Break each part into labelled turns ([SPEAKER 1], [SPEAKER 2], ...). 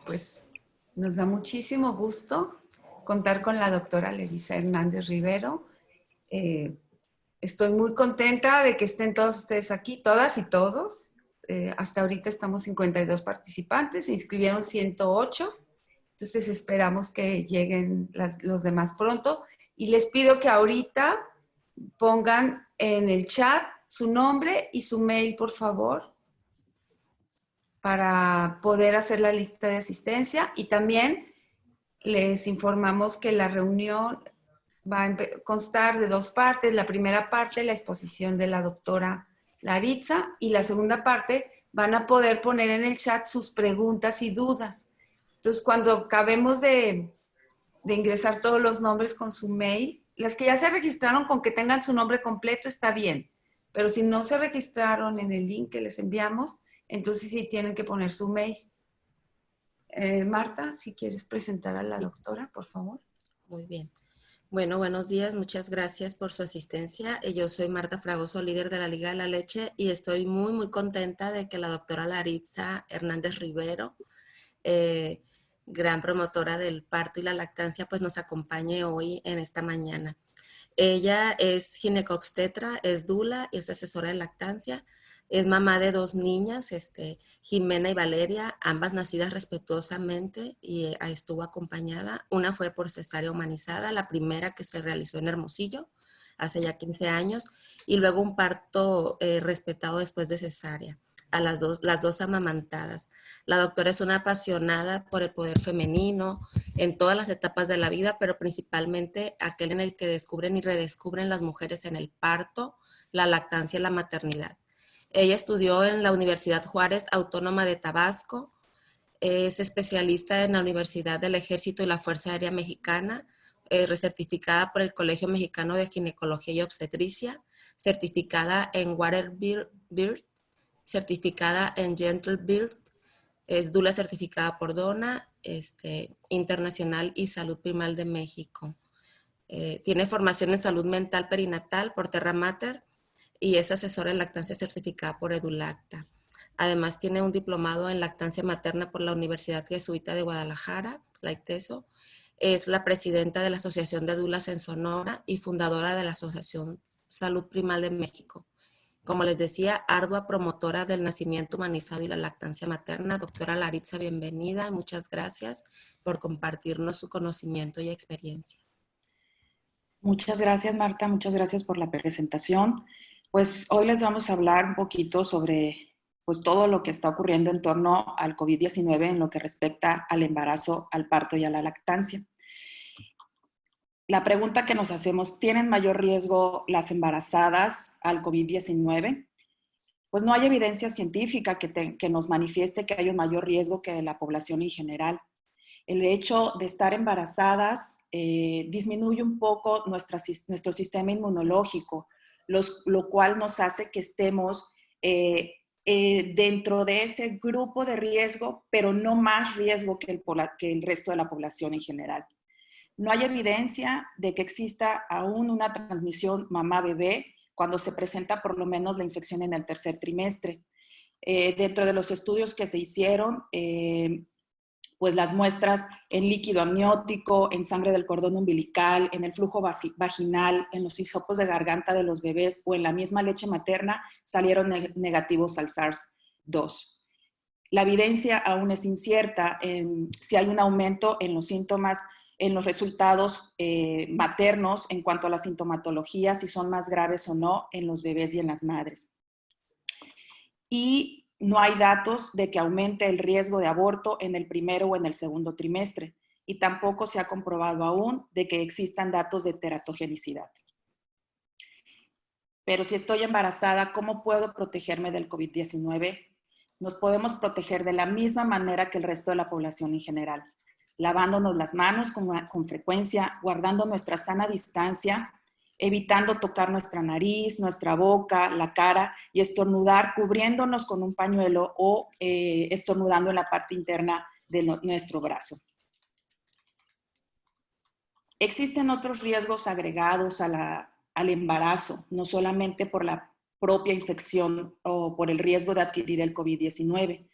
[SPEAKER 1] Pues nos da muchísimo gusto contar con la doctora Lerisa Hernández Rivero. Eh, Estoy muy contenta de que estén todos ustedes aquí, todas y todos. Hasta ahorita estamos 52 participantes, se inscribieron 108, entonces esperamos que lleguen los demás pronto. Y les pido que ahorita pongan en el chat su nombre y su mail, por favor, para poder hacer la lista de asistencia. Y también les informamos que la reunión va a constar de dos partes. La primera parte, la exposición de la doctora Laritza, y la segunda parte van a poder poner en el chat sus preguntas y dudas. Entonces, cuando acabemos de ingresar todos los nombres con su mail, las que ya se registraron con que tengan su nombre completo está bien, pero si no se registraron en el link que les enviamos, entonces sí tienen que poner su mail. Marta, si quieres presentar a la doctora, por favor.
[SPEAKER 2] Muy bien. Bueno, buenos días. Muchas gracias por su asistencia. Yo soy Marta Fragoso, líder de la Liga de la Leche, y estoy muy contenta de que la doctora Laritza Hernández Rivero, gran promotora del parto y la lactancia, pues nos acompañe hoy en esta mañana. Ella es ginecobstetra, es dula, es asesora de lactancia, es mamá de dos niñas, Jimena y Valeria, ambas nacidas respetuosamente y estuvo acompañada. Una fue por cesárea humanizada, la primera que se realizó en Hermosillo hace ya 15 años, y luego un parto respetado después de cesárea, a las dos amamantadas. La doctora es una apasionada por el poder femenino en todas las etapas de la vida, pero principalmente aquel en el que descubren y redescubren las mujeres en el parto, la lactancia y la maternidad. Ella estudió en la Universidad Juárez Autónoma de Tabasco, es especialista en la Universidad del Ejército y la Fuerza Aérea Mexicana, recertificada por el Colegio Mexicano de Ginecología y Obstetricia, certificada en Water Birth, certificada en Gentle Birth, es dula certificada por DONA, Internacional y Salud Primal de México. Tiene formación en salud mental perinatal por Terra Mater y es asesora en lactancia certificada por EduLacta. Además tiene un diplomado en lactancia materna por la Universidad Jesuita de Guadalajara, la ITESO. Es la presidenta de la Asociación de Dulas en Sonora y fundadora de la Asociación Salud Primal de México. Como les decía, ardua promotora del nacimiento humanizado y la lactancia materna. Doctora Laritza, bienvenida y muchas gracias por compartirnos su conocimiento y experiencia.
[SPEAKER 3] Muchas gracias, Marta. Muchas gracias por la presentación. Pues hoy les vamos a hablar un poquito sobre pues, todo lo que está ocurriendo en torno al COVID-19 en lo que respecta al embarazo, al parto y a la lactancia. La pregunta que nos hacemos, ¿tienen mayor riesgo las embarazadas al COVID-19? Pues no hay evidencia científica que nos manifieste que hay un mayor riesgo que la población en general. El hecho de estar embarazadas disminuye un poco nuestro sistema inmunológico, lo cual nos hace que estemos dentro de ese grupo de riesgo, pero no más riesgo que el resto de la población en general. No hay evidencia de que exista aún una transmisión mamá-bebé cuando se presenta por lo menos la infección en el tercer trimestre. Dentro de los estudios que se hicieron, pues las muestras en líquido amniótico, en sangre del cordón umbilical, en el flujo vaginal, en los hisopos de garganta de los bebés o en la misma leche materna salieron negativos al SARS-2. La evidencia aún es incierta en si hay un aumento en los síntomas, en los resultados maternos en cuanto a la sintomatología, si son más graves o no en los bebés y en las madres. Y no hay datos de que aumente el riesgo de aborto en el primero o en el segundo trimestre. Y tampoco se ha comprobado aún de que existan datos de teratogenicidad. Pero si estoy embarazada, ¿cómo puedo protegerme del COVID-19? Nos podemos proteger de la misma manera que el resto de la población en general, lavándonos las manos con frecuencia, guardando nuestra sana distancia, evitando tocar nuestra nariz, nuestra boca, la cara y estornudar cubriéndonos con un pañuelo o estornudando en la parte interna de nuestro brazo. Existen otros riesgos agregados al embarazo, no solamente por la propia infección o por el riesgo de adquirir el COVID-19.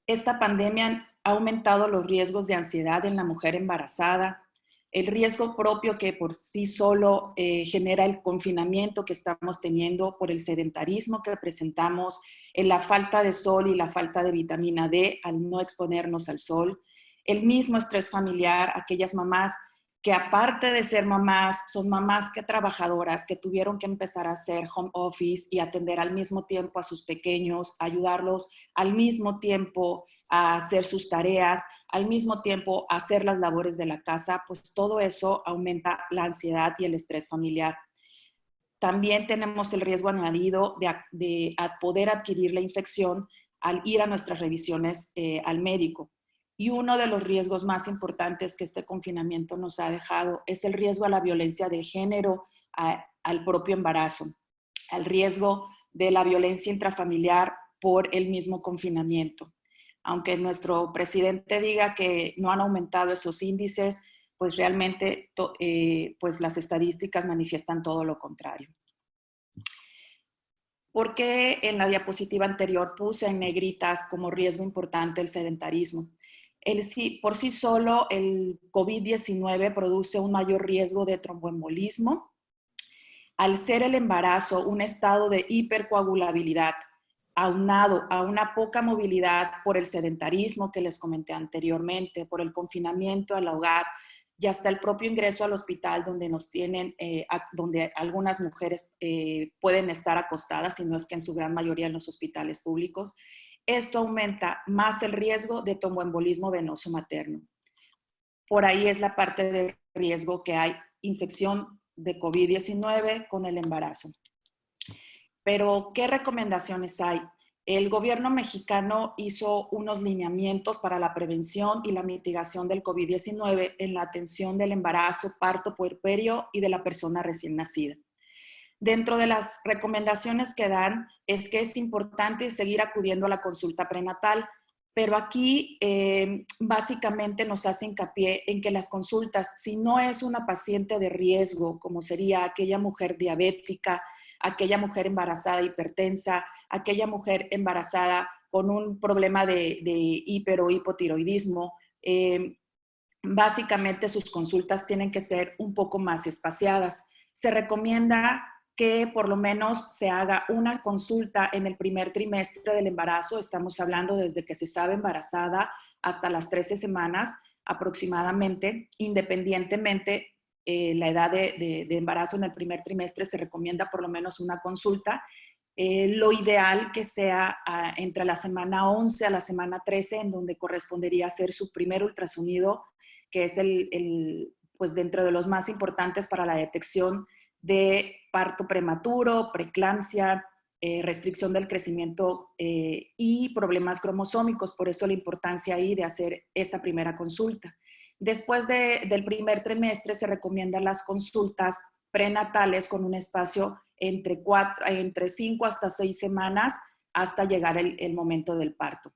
[SPEAKER 3] Esta pandemia ha aumentado los riesgos de ansiedad en la mujer embarazada, el riesgo propio que por sí solo genera el confinamiento que estamos teniendo por el sedentarismo que presentamos, en la falta de sol y la falta de vitamina D al no exponernos al sol, el mismo estrés familiar, aquellas mamás que aparte de ser mamás, son mamás que trabajadoras, que tuvieron que empezar a hacer home office y atender al mismo tiempo a sus pequeños, ayudarlos al mismo tiempo a hacer sus tareas, al mismo tiempo a hacer las labores de la casa, pues todo eso aumenta la ansiedad y el estrés familiar. También tenemos el riesgo añadido de poder adquirir la infección al ir a nuestras revisiones al médico. Y uno de los riesgos más importantes que este confinamiento nos ha dejado es el riesgo a la violencia de género, al propio embarazo, al riesgo de la violencia intrafamiliar por el mismo confinamiento. Aunque nuestro presidente diga que no han aumentado esos índices, pues realmente pues las estadísticas manifiestan todo lo contrario. ¿Por qué en la diapositiva anterior puse en negritas como riesgo importante el sedentarismo? Por sí solo, el COVID-19 produce un mayor riesgo de tromboembolismo. Al ser el embarazo un estado de hipercoagulabilidad, aunado a una poca movilidad por el sedentarismo que les comenté anteriormente, por el confinamiento al hogar y hasta el propio ingreso al hospital donde nos tienen, donde algunas mujeres pueden estar acostadas, si no es que en su gran mayoría en los hospitales públicos, esto aumenta más el riesgo de tromboembolismo venoso materno. Por ahí es la parte del riesgo que hay infección de COVID-19 con el embarazo. Pero, ¿qué recomendaciones hay? El gobierno mexicano hizo unos lineamientos para la prevención y la mitigación del COVID-19 en la atención del embarazo, parto, puerperio y de la persona recién nacida. Dentro de las recomendaciones que dan es que es importante seguir acudiendo a la consulta prenatal, pero aquí básicamente nos hace hincapié en que las consultas, si no es una paciente de riesgo, como sería aquella mujer diabética, aquella mujer embarazada hipertensa, aquella mujer embarazada con un problema de hiper o hipotiroidismo, básicamente sus consultas tienen que ser un poco más espaciadas. Se recomienda que por lo menos se haga una consulta en el primer trimestre del embarazo. Estamos hablando desde que se sabe embarazada hasta las 13 semanas aproximadamente, independientemente la edad de embarazo en el primer trimestre, se recomienda por lo menos una consulta. Lo ideal que sea entre la semana 11 a la semana 13, en donde correspondería hacer su primer ultrasonido, que es pues dentro de los más importantes para la detección de parto prematuro, preeclampsia, restricción del crecimiento y problemas cromosómicos. Por eso la importancia ahí de hacer esa primera consulta. Después del primer trimestre se recomiendan las consultas prenatales con un espacio entre 5 hasta 6 semanas hasta llegar el momento del parto.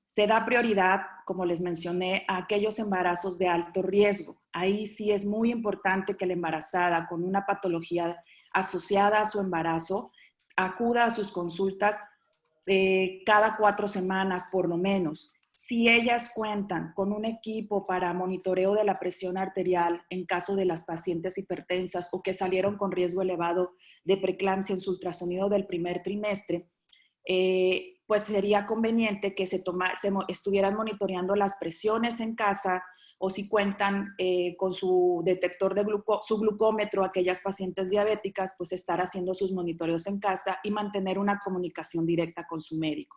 [SPEAKER 3] Se da prioridad, como les mencioné, a aquellos embarazos de alto riesgo. Ahí sí es muy importante que la embarazada con una patología asociada a su embarazo acuda a sus consultas cada 4 semanas por lo menos. Si ellas cuentan con un equipo para monitoreo de la presión arterial en caso de las pacientes hipertensas o que salieron con riesgo elevado de preeclampsia en su ultrasonido del primer trimestre, pues sería conveniente que se estuvieran monitoreando las presiones en casa, o si cuentan con su detector de su glucómetro, aquellas pacientes diabéticas, pues estar haciendo sus monitoreos en casa y mantener una comunicación directa con su médico.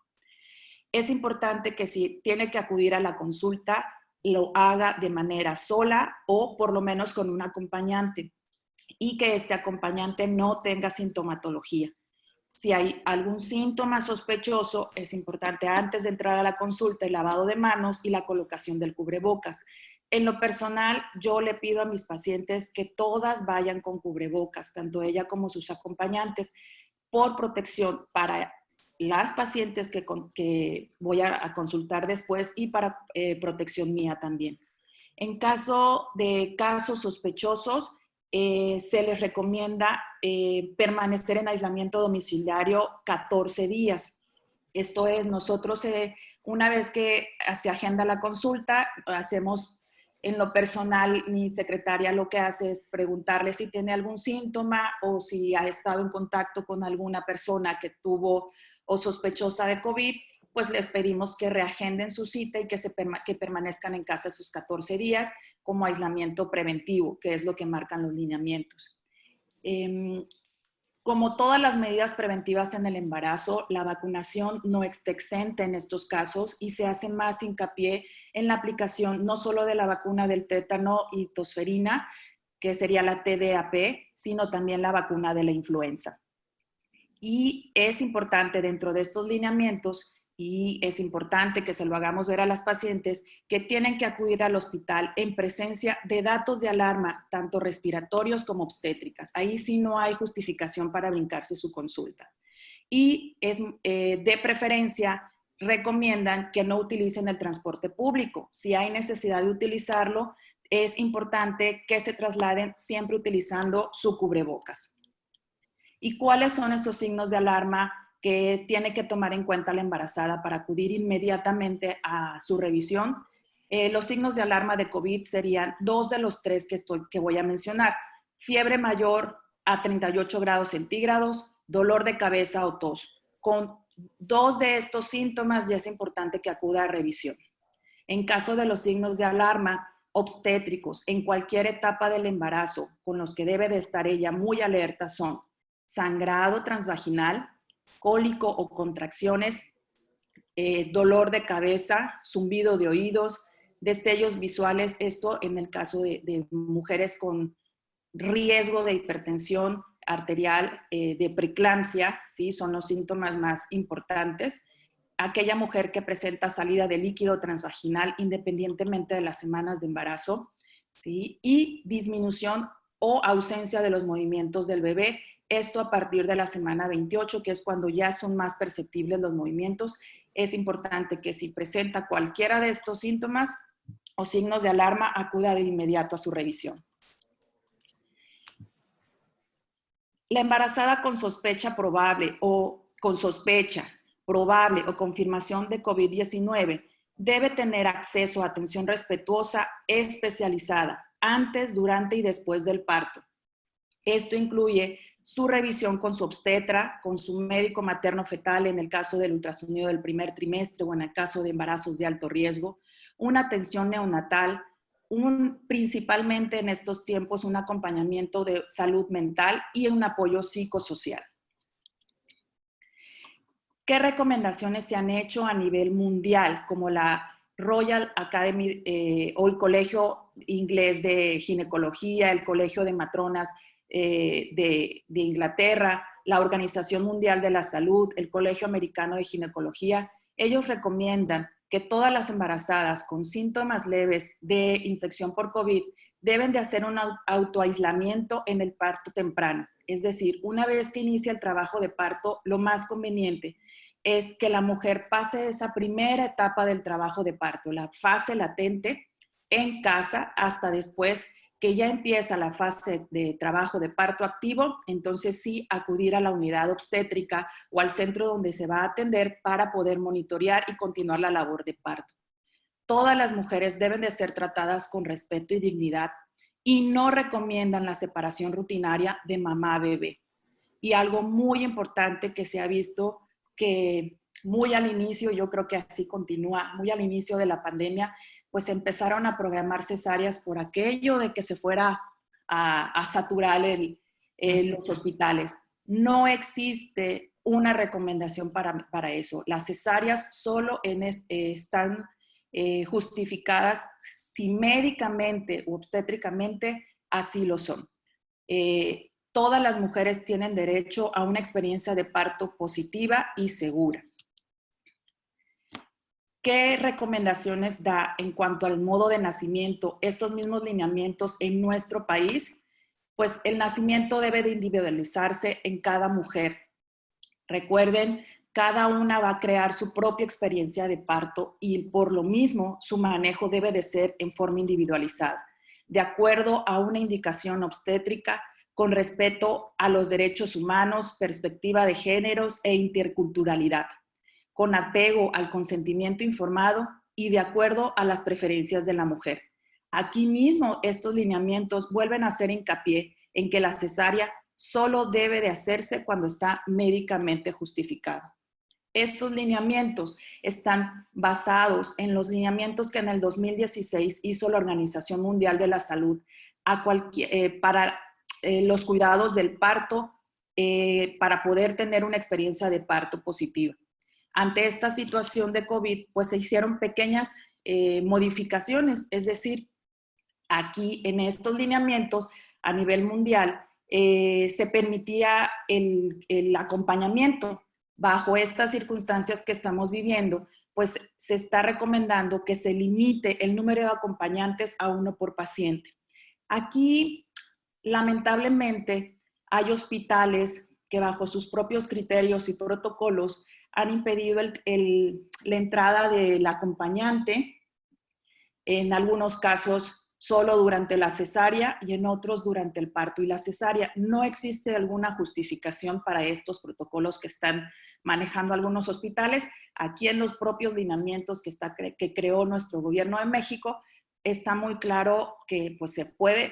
[SPEAKER 3] Es importante que si tiene que acudir a la consulta, lo haga de manera sola o por lo menos con un acompañante, y que este acompañante no tenga sintomatología. Si hay algún síntoma sospechoso, es importante antes de entrar a la consulta el lavado de manos y la colocación del cubrebocas. En lo personal, yo le pido a mis pacientes que todas vayan con cubrebocas, tanto ella como sus acompañantes, por protección para las pacientes que voy a consultar después y para protección mía también. En caso de casos sospechosos, se les recomienda permanecer en aislamiento domiciliario 14 días. Esto es, nosotros Una vez que se agenda la consulta, hacemos en lo personal, mi secretaria lo que hace es preguntarle si tiene algún síntoma o si ha estado en contacto con alguna persona que tuvo o sospechosa de COVID, pues les pedimos que reagenden su cita y que permanezcan en casa sus 14 días como aislamiento preventivo, que es lo que marcan los lineamientos. Como todas las medidas preventivas en el embarazo, la vacunación no está exenta en estos casos y se hace más hincapié en la aplicación no solo de la vacuna del tétano y tosferina, que sería la TDAP, sino también la vacuna de la influenza. Y es importante dentro de estos lineamientos, y es importante que se lo hagamos ver a las pacientes, que tienen que acudir al hospital en presencia de datos de alarma, tanto respiratorios como obstétricas. Ahí sí no hay justificación para brincarse su consulta. Y es de preferencia, recomiendan que no utilicen el transporte público. Si hay necesidad de utilizarlo, es importante que se trasladen siempre utilizando su cubrebocas. ¿Y cuáles son esos signos de alarma que tiene que tomar en cuenta la embarazada para acudir inmediatamente a su revisión? Los signos de alarma de COVID serían 2 de los 3 que voy a mencionar. Fiebre mayor a 38 grados centígrados, dolor de cabeza o tos. Con 2 de estos síntomas ya es importante que acuda a revisión. En caso de los signos de alarma obstétricos en cualquier etapa del embarazo, con los que debe de estar ella muy alerta, son sangrado transvaginal, cólico o contracciones, dolor de cabeza, zumbido de oídos, destellos visuales, esto en el caso de mujeres con riesgo de hipertensión arterial, de preeclampsia, ¿sí? Son los síntomas más importantes. Aquella mujer que presenta salida de líquido transvaginal independientemente de las semanas de embarazo, ¿sí? Y disminución o ausencia de los movimientos del bebé, esto a partir de la semana 28, que es cuando ya son más perceptibles los movimientos. Es importante que si presenta cualquiera de estos síntomas o signos de alarma, acuda de inmediato a su revisión. La embarazada con sospecha probable o confirmación de COVID-19 debe tener acceso a atención respetuosa especializada antes, durante y después del parto. Esto incluye su revisión con su obstetra, con su médico materno fetal en el caso del ultrasonido del primer trimestre o en el caso de embarazos de alto riesgo, una atención neonatal, principalmente en estos tiempos un acompañamiento de salud mental y un apoyo psicosocial. ¿Qué recomendaciones se han hecho a nivel mundial, como la Royal Academy o el Colegio Inglés de Ginecología, el Colegio de Matronas de Inglaterra, la Organización Mundial de la Salud, el Colegio Americano de Ginecología? Ellos recomiendan que todas las embarazadas con síntomas leves de infección por COVID deben de hacer un autoaislamiento en el parto temprano. Es decir, una vez que inicia el trabajo de parto, lo más conveniente es que la mujer pase esa primera etapa del trabajo de parto, la fase latente, en casa, hasta después que ya empieza la fase de trabajo de parto activo, entonces sí acudir a la unidad obstétrica o al centro donde se va a atender para poder monitorear y continuar la labor de parto. Todas las mujeres deben de ser tratadas con respeto y dignidad y no recomiendan la separación rutinaria de mamá-bebé. Y algo muy importante que se ha visto que muy al inicio, yo creo que así continúa, muy al inicio de la pandemia, pues empezaron a programar cesáreas por aquello de que se fuera a saturar los hospitales. No existe una recomendación para eso. Las cesáreas solo están justificadas si médicamente u obstétricamente así lo son. Todas las mujeres tienen derecho a una experiencia de parto positiva y segura. ¿Qué recomendaciones da en cuanto al modo de nacimiento estos mismos lineamientos en nuestro país? Pues el nacimiento debe de individualizarse en cada mujer. Recuerden, cada una va a crear su propia experiencia de parto y por lo mismo su manejo debe de ser en forma individualizada, de acuerdo a una indicación obstétrica, con respeto a los derechos humanos, perspectiva de géneros e interculturalidad. con apego al consentimiento informado y de acuerdo a las preferencias de la mujer. Aquí mismo estos lineamientos vuelven a hacer hincapié en que la cesárea solo debe de hacerse cuando está médicamente justificado. Estos lineamientos están basados en los lineamientos que en el 2016 hizo la Organización Mundial de la Salud para los cuidados del parto, para poder tener una experiencia de parto positiva. Ante esta situación de COVID, pues se hicieron pequeñas modificaciones, es decir, aquí en estos lineamientos a nivel mundial se permitía el acompañamiento. Bajo estas circunstancias que estamos viviendo, pues se está recomendando que se limite el número de acompañantes a 1 por paciente. Aquí, lamentablemente, hay hospitales que bajo sus propios criterios y protocolos han impedido la entrada del acompañante, en algunos casos solo durante la cesárea y en otros durante el parto y la cesárea. No existe alguna justificación para estos protocolos que están manejando algunos hospitales. Aquí en los propios lineamientos que creó nuestro gobierno de México, está muy claro que pues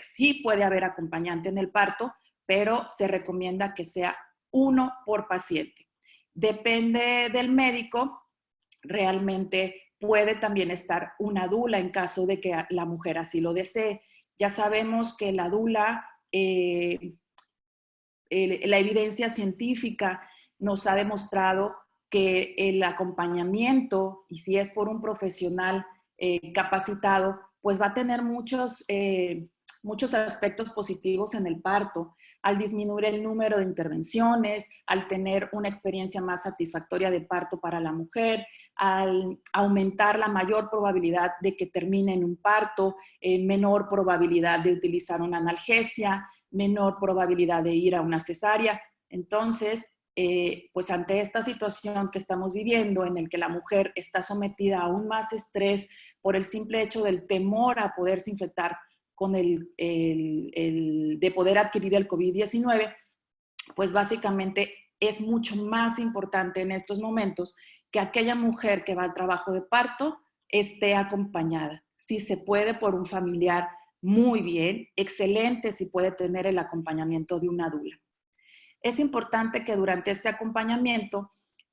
[SPEAKER 3] sí puede haber acompañante en el parto, pero se recomienda que sea 1 por paciente. Depende del médico, realmente puede también estar una dula en caso de que la mujer así lo desee. Ya sabemos que la dula, la evidencia científica nos ha demostrado que el acompañamiento, y si es por un profesional capacitado, pues va a tener muchos aspectos positivos en el parto, al disminuir el número de intervenciones, al tener una experiencia más satisfactoria de parto para la mujer, al aumentar la mayor probabilidad de que termine en un parto, menor probabilidad de utilizar una analgesia, menor probabilidad de ir a una cesárea. Entonces, pues ante esta situación que estamos viviendo, en el que la mujer está sometida a aún más estrés por el simple hecho del temor a poderse infectar con de poder adquirir el COVID-19, pues básicamente es mucho más importante en estos momentos que aquella mujer que va al trabajo de parto esté acompañada. Si se puede por un familiar, muy bien, excelente si puede tener el acompañamiento de una dula. Es importante que durante este acompañamiento,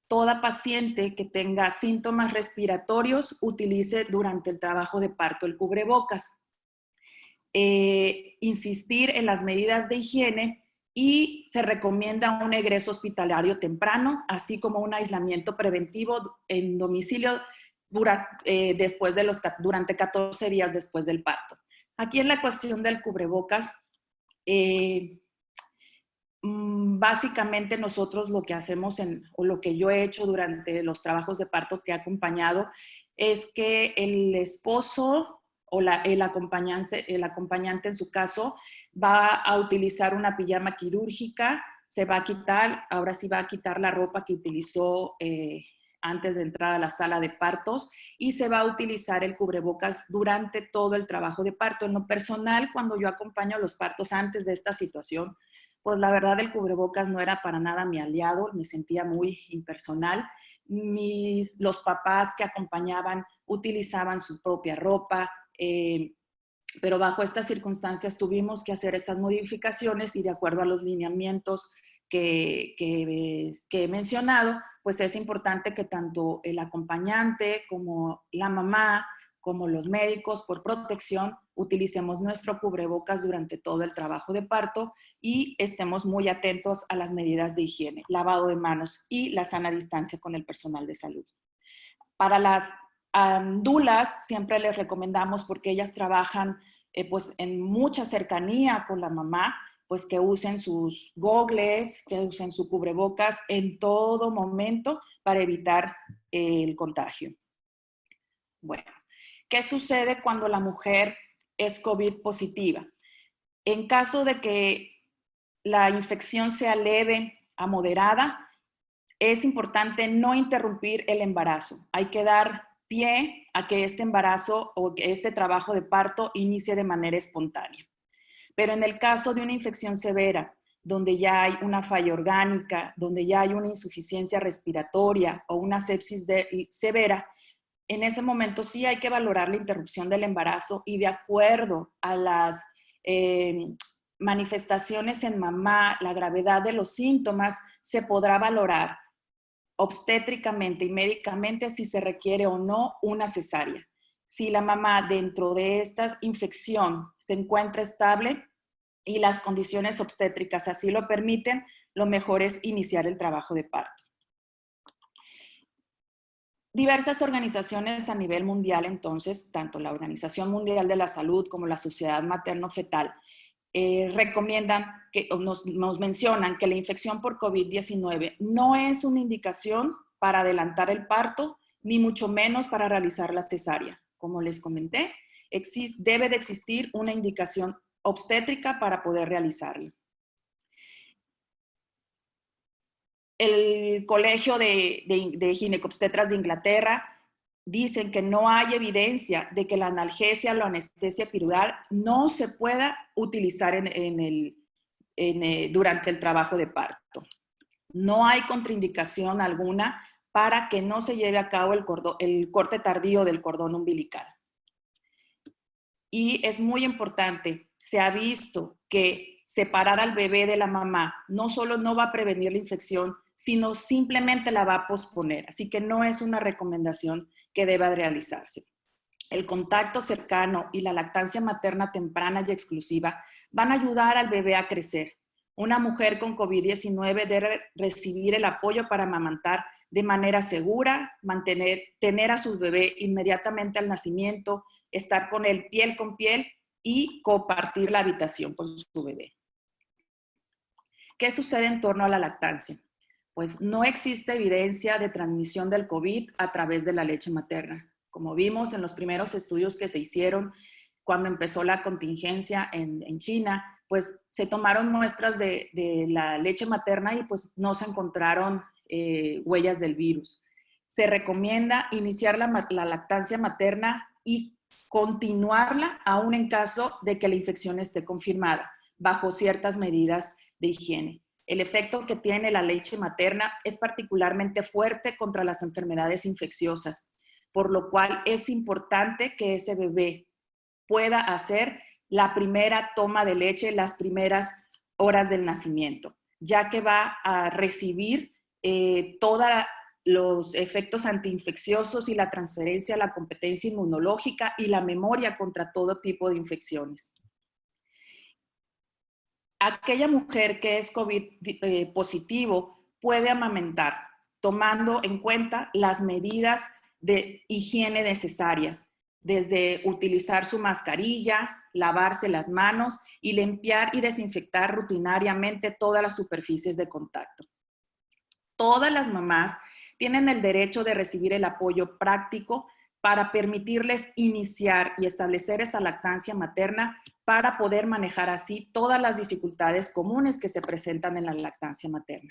[SPEAKER 3] toda paciente que tenga síntomas respiratorios utilice durante el trabajo de parto el cubrebocas. Insistir en las medidas de higiene y se recomienda un egreso hospitalario temprano, así como un aislamiento preventivo en domicilio durante 14 días después del parto. Aquí en la cuestión del cubrebocas, básicamente nosotros lo que hacemos o lo que yo he hecho durante los trabajos de parto que he acompañado es que el esposo o el acompañante en su caso va a utilizar una pijama quirúrgica, ahora sí va a quitar la ropa que utilizó antes de entrar a la sala de partos y se va a utilizar el cubrebocas durante todo el trabajo de parto. En lo personal, cuando yo acompaño los partos antes de esta situación, pues la verdad el cubrebocas no era para nada mi aliado, me sentía muy impersonal. Los papás que acompañaban utilizaban su propia ropa, pero bajo estas circunstancias tuvimos que hacer estas modificaciones y de acuerdo a los lineamientos que he mencionado, pues es importante que tanto el acompañante como la mamá, como los médicos, por protección, utilicemos nuestro cubrebocas durante todo el trabajo de parto y estemos muy atentos a las medidas de higiene, lavado de manos y la sana distancia con el personal de salud. Para las dulas siempre les recomendamos, porque ellas trabajan pues en mucha cercanía con la mamá, pues que usen sus gogles, que usen su cubrebocas en todo momento para evitar el contagio. Bueno, ¿qué sucede cuando la mujer es COVID positiva? En caso de que la infección sea leve a moderada, es importante no interrumpir el embarazo. Hay que dar pie a que este embarazo o que este trabajo de parto inicie de manera espontánea. Pero en el caso de una infección severa donde ya hay una falla orgánica, donde ya hay una insuficiencia respiratoria o una sepsis severa, en ese momento sí hay que valorar la interrupción del embarazo y de acuerdo a las manifestaciones en mamá, la gravedad de los síntomas, se podrá valorar obstétricamente y médicamente si se requiere o no una cesárea. Si la mamá dentro de esta infección se encuentra estable y las condiciones obstétricas así lo permiten, lo mejor es iniciar el trabajo de parto. Diversas organizaciones a nivel mundial, entonces, tanto la Organización Mundial de la Salud como la Sociedad Materno-Fetal, recomiendan, nos mencionan que la infección por COVID-19 no es una indicación para adelantar el parto, ni mucho menos para realizar la cesárea. Como les comenté, debe de existir una indicación obstétrica para poder realizarla. El Colegio de Ginecobstetras de Inglaterra dicen que no hay evidencia de que la analgesia o la anestesia epidural no se pueda utilizar durante el trabajo de parto. No hay contraindicación alguna para que no se lleve a cabo el corte tardío del cordón umbilical. Y es muy importante, se ha visto que separar al bebé de la mamá no solo no va a prevenir la infección, sino simplemente la va a posponer. Así que no es una recomendación que deba realizarse. El contacto cercano y la lactancia materna temprana y exclusiva van a ayudar al bebé a crecer. Una mujer con COVID-19 debe recibir el apoyo para amamantar de manera segura, tener a su bebé inmediatamente al nacimiento, estar con él piel con piel y compartir la habitación con su bebé. ¿Qué sucede en torno a la lactancia? Pues no existe evidencia de transmisión del COVID a través de la leche materna. Como vimos en los primeros estudios que se hicieron cuando empezó la contingencia en China, pues se tomaron muestras de la leche materna y pues no se encontraron huellas del virus. Se recomienda iniciar la lactancia materna y continuarla aún en caso de que la infección esté confirmada, bajo ciertas medidas de higiene. El efecto que tiene la leche materna es particularmente fuerte contra las enfermedades infecciosas, por lo cual es importante que ese bebé pueda hacer la primera toma de leche las primeras horas del nacimiento, ya que va a recibir todos los efectos antiinfecciosos y la transferencia a la competencia inmunológica y la memoria contra todo tipo de infecciones. Aquella mujer que es COVID positivo puede amamentar, tomando en cuenta las medidas de higiene necesarias, desde utilizar su mascarilla, lavarse las manos y limpiar y desinfectar rutinariamente todas las superficies de contacto. Todas las mamás tienen el derecho de recibir el apoyo práctico para permitirles iniciar y establecer esa lactancia materna para poder manejar así todas las dificultades comunes que se presentan en la lactancia materna.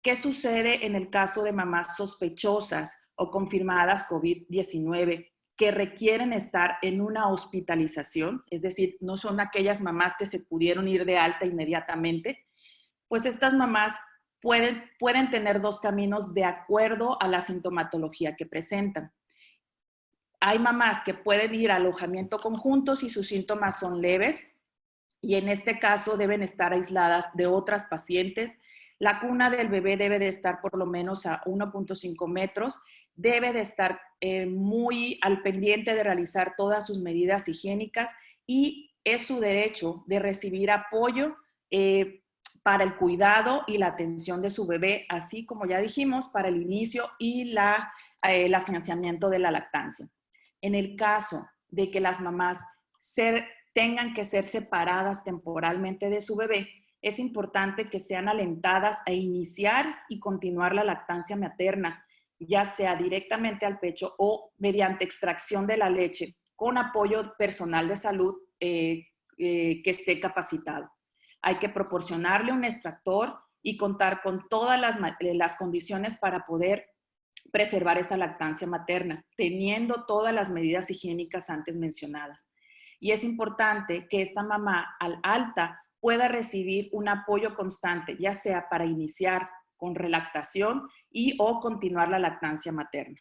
[SPEAKER 3] ¿Qué sucede en el caso de mamás sospechosas o confirmadas COVID-19 que requieren estar en una hospitalización? Es decir, no son aquellas mamás que se pudieron ir de alta inmediatamente. Pues estas mamás pueden tener dos caminos de acuerdo a la sintomatología que presentan. Hay mamás que pueden ir a alojamiento conjunto si sus síntomas son leves y en este caso deben estar aisladas de otras pacientes. La cuna del bebé debe de estar por lo menos a 1.5 metros, debe de estar muy al pendiente de realizar todas sus medidas higiénicas y es su derecho de recibir apoyo para el cuidado y la atención de su bebé, así como ya dijimos, para el inicio y el afianzamiento de la lactancia. En el caso de que las mamás tengan que ser separadas temporalmente de su bebé, es importante que sean alentadas a iniciar y continuar la lactancia materna, ya sea directamente al pecho o mediante extracción de la leche, con apoyo personal de salud que esté capacitado. Hay que proporcionarle un extractor y contar con todas las condiciones para poder preservar esa lactancia materna, teniendo todas las medidas higiénicas antes mencionadas. Y es importante que esta mamá al alta pueda recibir un apoyo constante, ya sea para iniciar con relactación y o continuar la lactancia materna.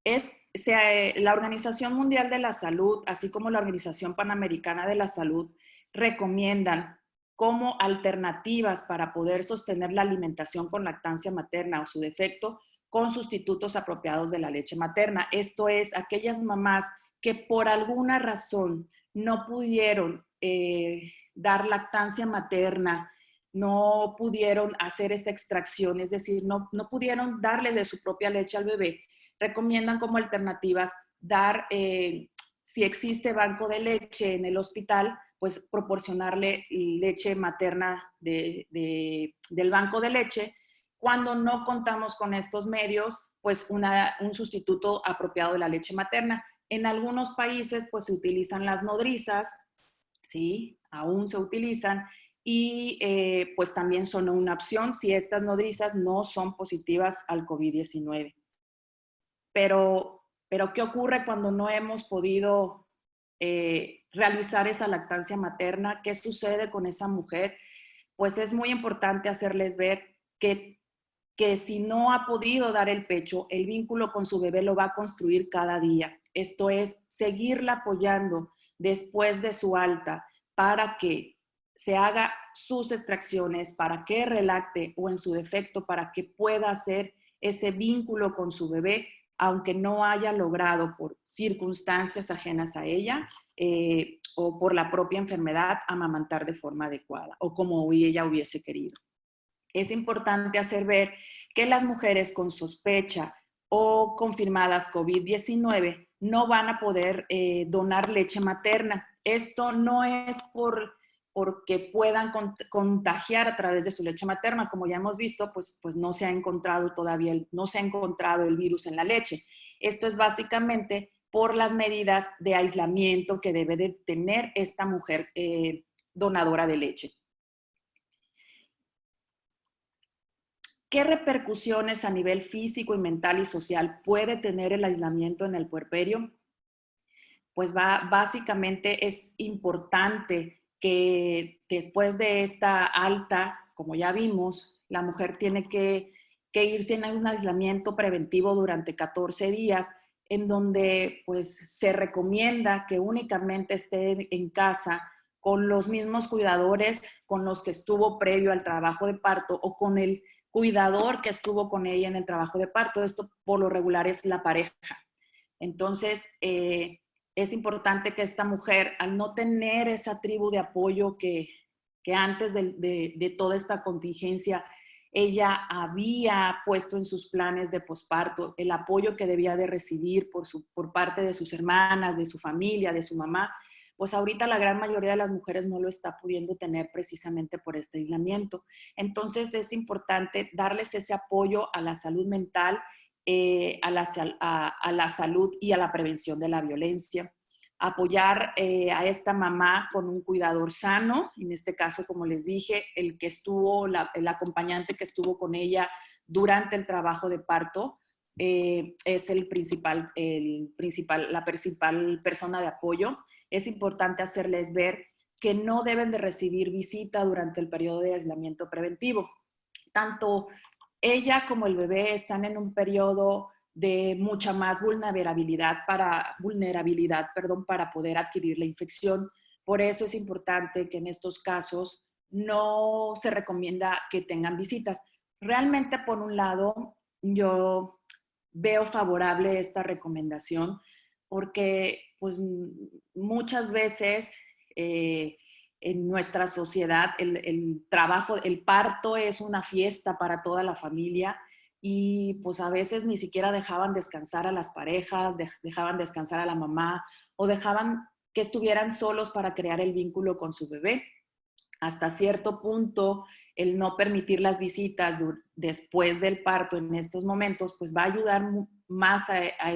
[SPEAKER 3] La Organización Mundial de la Salud, así como la Organización Panamericana de la Salud, recomiendan como alternativas para poder sostener la alimentación con lactancia materna o su defecto, con sustitutos apropiados de la leche materna. Esto es, aquellas mamás que por alguna razón no pudieron dar lactancia materna, no pudieron hacer esa extracción, es decir, no pudieron darle de su propia leche al bebé, recomiendan como alternativas dar, si existe banco de leche en el hospital, pues proporcionarle leche materna del banco de leche. Cuando no contamos con estos medios, pues un sustituto apropiado de la leche materna. En algunos países pues se utilizan las nodrizas, ¿sí? Aún se utilizan y pues también son una opción si estas nodrizas no son positivas al COVID-19. Pero ¿qué ocurre cuando no hemos podido realizar esa lactancia materna? ¿Qué sucede con esa mujer? Pues es muy importante hacerles ver que si no ha podido dar el pecho, el vínculo con su bebé lo va a construir cada día. Esto es, seguirla apoyando después de su alta para que se haga sus extracciones, para que relacte o en su defecto, para que pueda hacer ese vínculo con su bebé, aunque no haya logrado por circunstancias ajenas a ella o por la propia enfermedad amamantar de forma adecuada o como ella hubiese querido. Es importante hacer ver que las mujeres con sospecha o confirmadas COVID-19 no van a poder donar leche materna. Esto no es porque puedan contagiar a través de su leche materna. Como ya hemos visto, pues no se ha encontrado todavía, no se ha encontrado el virus en la leche. Esto es básicamente por las medidas de aislamiento que debe de tener esta mujer donadora de leche. ¿Qué repercusiones a nivel físico y mental y social puede tener el aislamiento en el puerperio? Pues básicamente es importante que después de esta alta, como ya vimos, la mujer tiene que irse en un aislamiento preventivo durante 14 días, en donde pues se recomienda que únicamente esté en casa con los mismos cuidadores con los que estuvo previo al trabajo de parto o con el cuidador que estuvo con ella en el trabajo de parto. Esto por lo regular es la pareja. Entonces, es importante que esta mujer, al no tener esa tribu de apoyo que antes de toda esta contingencia ella había puesto en sus planes de posparto, el apoyo que debía de recibir por parte de sus hermanas, de su familia, de su mamá, pues ahorita la gran mayoría de las mujeres no lo está pudiendo tener precisamente por este aislamiento. Entonces es importante darles ese apoyo a la salud mental, a la salud y a la prevención de la violencia. Apoyar a esta mamá con un cuidador sano, en este caso, como les dije, el acompañante que estuvo con ella durante el trabajo de parto, es la principal persona de apoyo. Es importante hacerles ver que no deben de recibir visita durante el periodo de aislamiento preventivo. Tanto ella como el bebé están en un periodo de mucha más vulnerabilidad para poder adquirir la infección. Por eso es importante que en estos casos no se recomienda que tengan visitas. Realmente, por un lado, yo veo favorable esta recomendación porque pues, muchas veces en nuestra sociedad el parto es una fiesta para toda la familia y pues a veces ni siquiera dejaban descansar a las parejas, dejaban descansar a la mamá o dejaban que estuvieran solos para crear el vínculo con su bebé. Hasta cierto punto, el no permitir las visitas después del parto en estos momentos, pues va a ayudar más a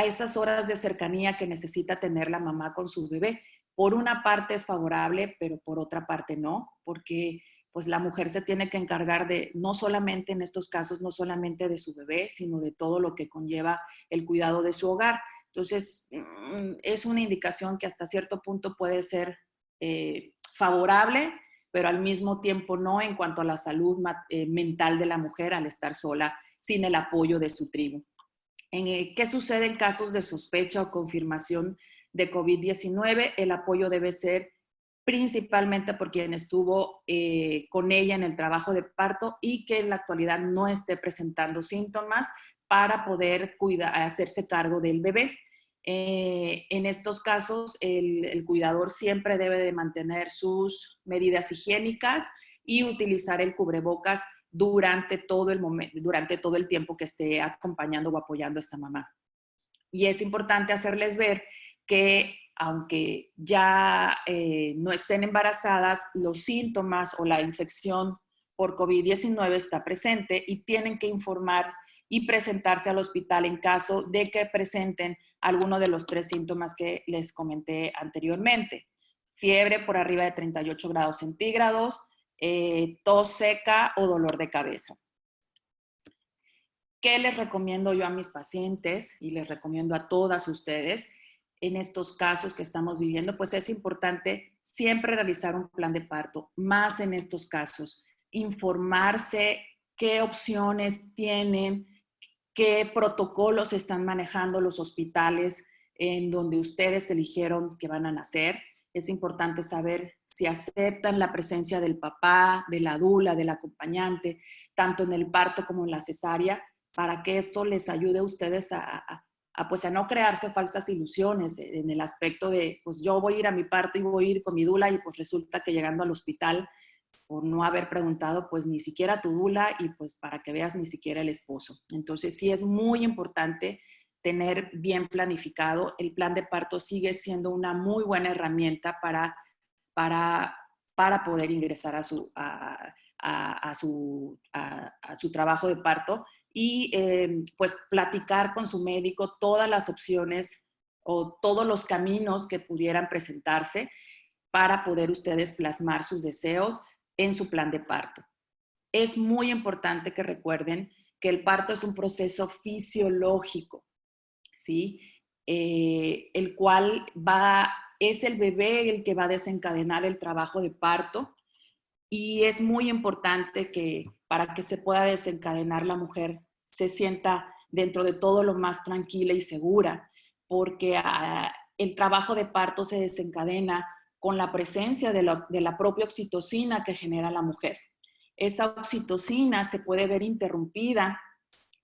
[SPEAKER 3] esas horas de cercanía que necesita tener la mamá con su bebé. Por una parte es favorable, pero por otra parte no, porque pues la mujer se tiene que encargar de, no solamente en estos casos, no solamente de su bebé, sino de todo lo que conlleva el cuidado de su hogar. Entonces, es una indicación que hasta cierto punto puede ser favorable, pero al mismo tiempo no en cuanto a la salud mental de la mujer al estar sola sin el apoyo de su tribu. ¿Qué sucede en casos de sospecha o confirmación de COVID-19? El apoyo debe ser principalmente por quien estuvo con ella en el trabajo de parto y que en la actualidad no esté presentando síntomas para poder hacerse cargo del bebé. En estos casos, el cuidador siempre debe de mantener sus medidas higiénicas y utilizar el cubrebocas durante todo el tiempo que esté acompañando o apoyando a esta mamá. Y es importante hacerles ver que aunque ya no estén embarazadas, los síntomas o la infección por COVID-19 está presente y tienen que informar y presentarse al hospital en caso de que presenten alguno de los 3 síntomas que les comenté anteriormente. Fiebre por arriba de 38 grados centígrados, tos seca o dolor de cabeza. ¿Qué les recomiendo yo a mis pacientes y les recomiendo a todas ustedes en estos casos que estamos viviendo? Pues es importante siempre realizar un plan de parto, más en estos casos, informarse qué opciones tienen, qué protocolos están manejando los hospitales en donde ustedes eligieron que van a nacer. Es importante saber si aceptan la presencia del papá, de la dula, del acompañante, tanto en el parto como en la cesárea, para que esto les ayude a ustedes pues a no crearse falsas ilusiones en el aspecto de, pues yo voy a ir a mi parto y voy a ir con mi dula y pues resulta que llegando al hospital, por no haber preguntado, pues ni siquiera tu dula y pues para que veas ni siquiera el esposo. Entonces sí es muy importante tener bien planificado. El plan de parto sigue siendo una muy buena herramienta para poder ingresar a su trabajo de parto y pues platicar con su médico todas las opciones o todos los caminos que pudieran presentarse para poder ustedes plasmar sus deseos en su plan de parto. Es muy importante que recuerden que el parto es un proceso fisiológico, ¿sí? El cual es el bebé el que va a desencadenar el trabajo de parto y es muy importante que para que se pueda desencadenar la mujer se sienta dentro de todo lo más tranquila y segura, porque el trabajo de parto se desencadena con la presencia de la propia oxitocina que genera la mujer. Esa oxitocina se puede ver interrumpida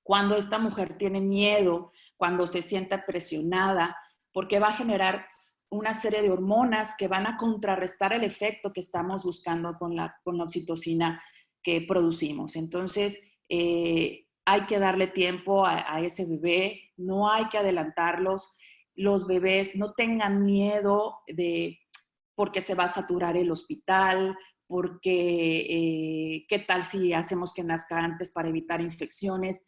[SPEAKER 3] cuando esta mujer tiene miedo, cuando se sienta presionada, porque va a generar una serie de hormonas que van a contrarrestar el efecto que estamos buscando con la oxitocina que producimos. Entonces, hay que darle tiempo a ese bebé, no hay que adelantarlos. Los bebés no tengan miedo porque se va a saturar el hospital, porque qué tal si hacemos que nazca antes para evitar infecciones.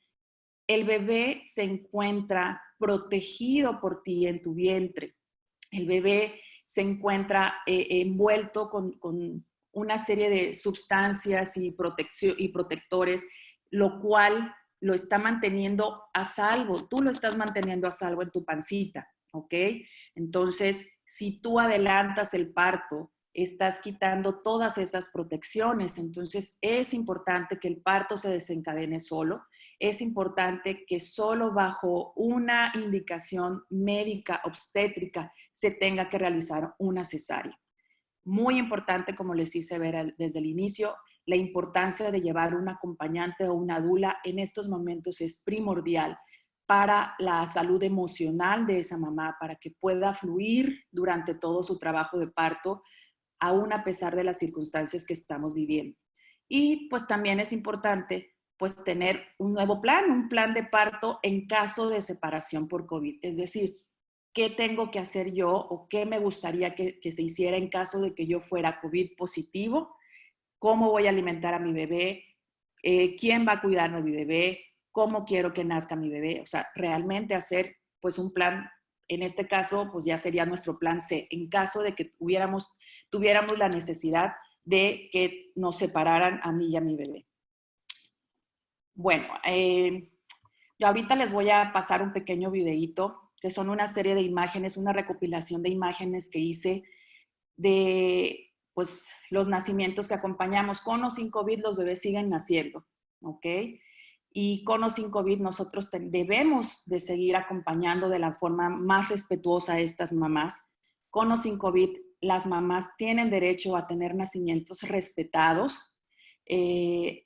[SPEAKER 3] El bebé se encuentra protegido por ti en tu vientre. El bebé se encuentra envuelto con una serie de sustancias y protectores, lo cual lo está manteniendo a salvo. Tú lo estás manteniendo a salvo en tu pancita, ¿ok? Entonces, si tú adelantas el parto, estás quitando todas esas protecciones. Entonces, es importante que el parto se desencadene solo. Es importante que solo bajo una indicación médica obstétrica se tenga que realizar una cesárea. Muy importante, como les hice ver desde el inicio, la importancia de llevar un acompañante o una dula en estos momentos es primordial para la salud emocional de esa mamá, para que pueda fluir durante todo su trabajo de parto, aún a pesar de las circunstancias que estamos viviendo. Y pues también es importante pues tener un nuevo plan, un plan de parto en caso de separación por COVID. Es decir, ¿qué tengo que hacer yo o qué me gustaría que se hiciera en caso de que yo fuera COVID positivo? ¿Cómo voy a alimentar a mi bebé? ¿Quién va a cuidar a mi bebé? ¿Cómo quiero que nazca mi bebé? O sea, realmente hacer pues un plan. En este caso, pues ya sería nuestro plan C, en caso de que tuviéramos la necesidad de que nos separaran a mí y a mi bebé. Bueno, yo ahorita les voy a pasar un pequeño videíto, que son una serie de imágenes, una recopilación de imágenes que hice de pues, los nacimientos que acompañamos. Con o sin COVID los bebés siguen naciendo, ¿ok? Y con o sin COVID nosotros debemos de seguir acompañando de la forma más respetuosa a estas mamás. Con o sin COVID, las mamás tienen derecho a tener nacimientos respetados,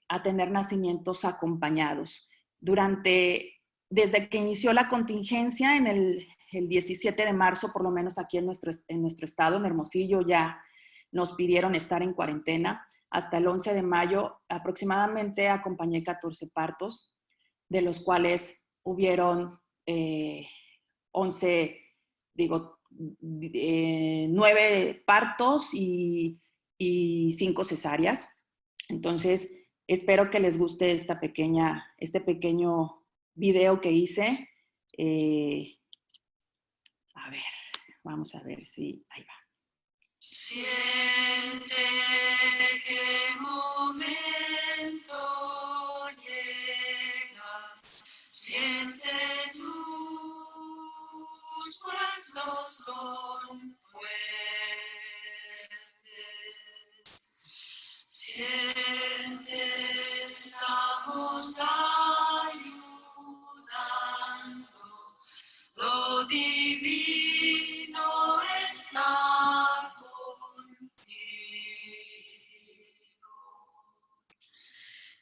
[SPEAKER 3] a tener nacimientos acompañados. Desde que inició la contingencia en el 17 de marzo, por lo menos aquí en nuestro estado, en Hermosillo, ya nos pidieron estar en cuarentena. Hasta el 11 de mayo aproximadamente acompañé 14 partos, de los cuales hubieron 9 partos y 5 cesáreas. Entonces, espero que les guste este pequeño video que hice. A ver, vamos a ver si ahí va.
[SPEAKER 4] Siente que el momento llega, siente tus huesos son fuertes, siente estamos ayudando, lo divino está.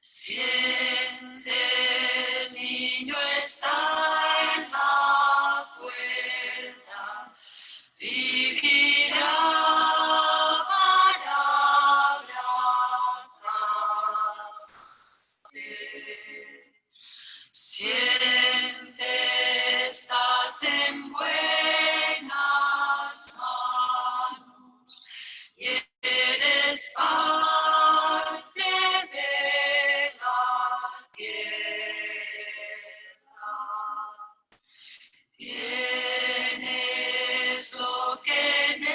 [SPEAKER 4] Siente, el niño está en la puerta, vivirá para abrazarte. Siente, estás en buenas manos y eres parte de la tierra. Tienes lo que necesitas,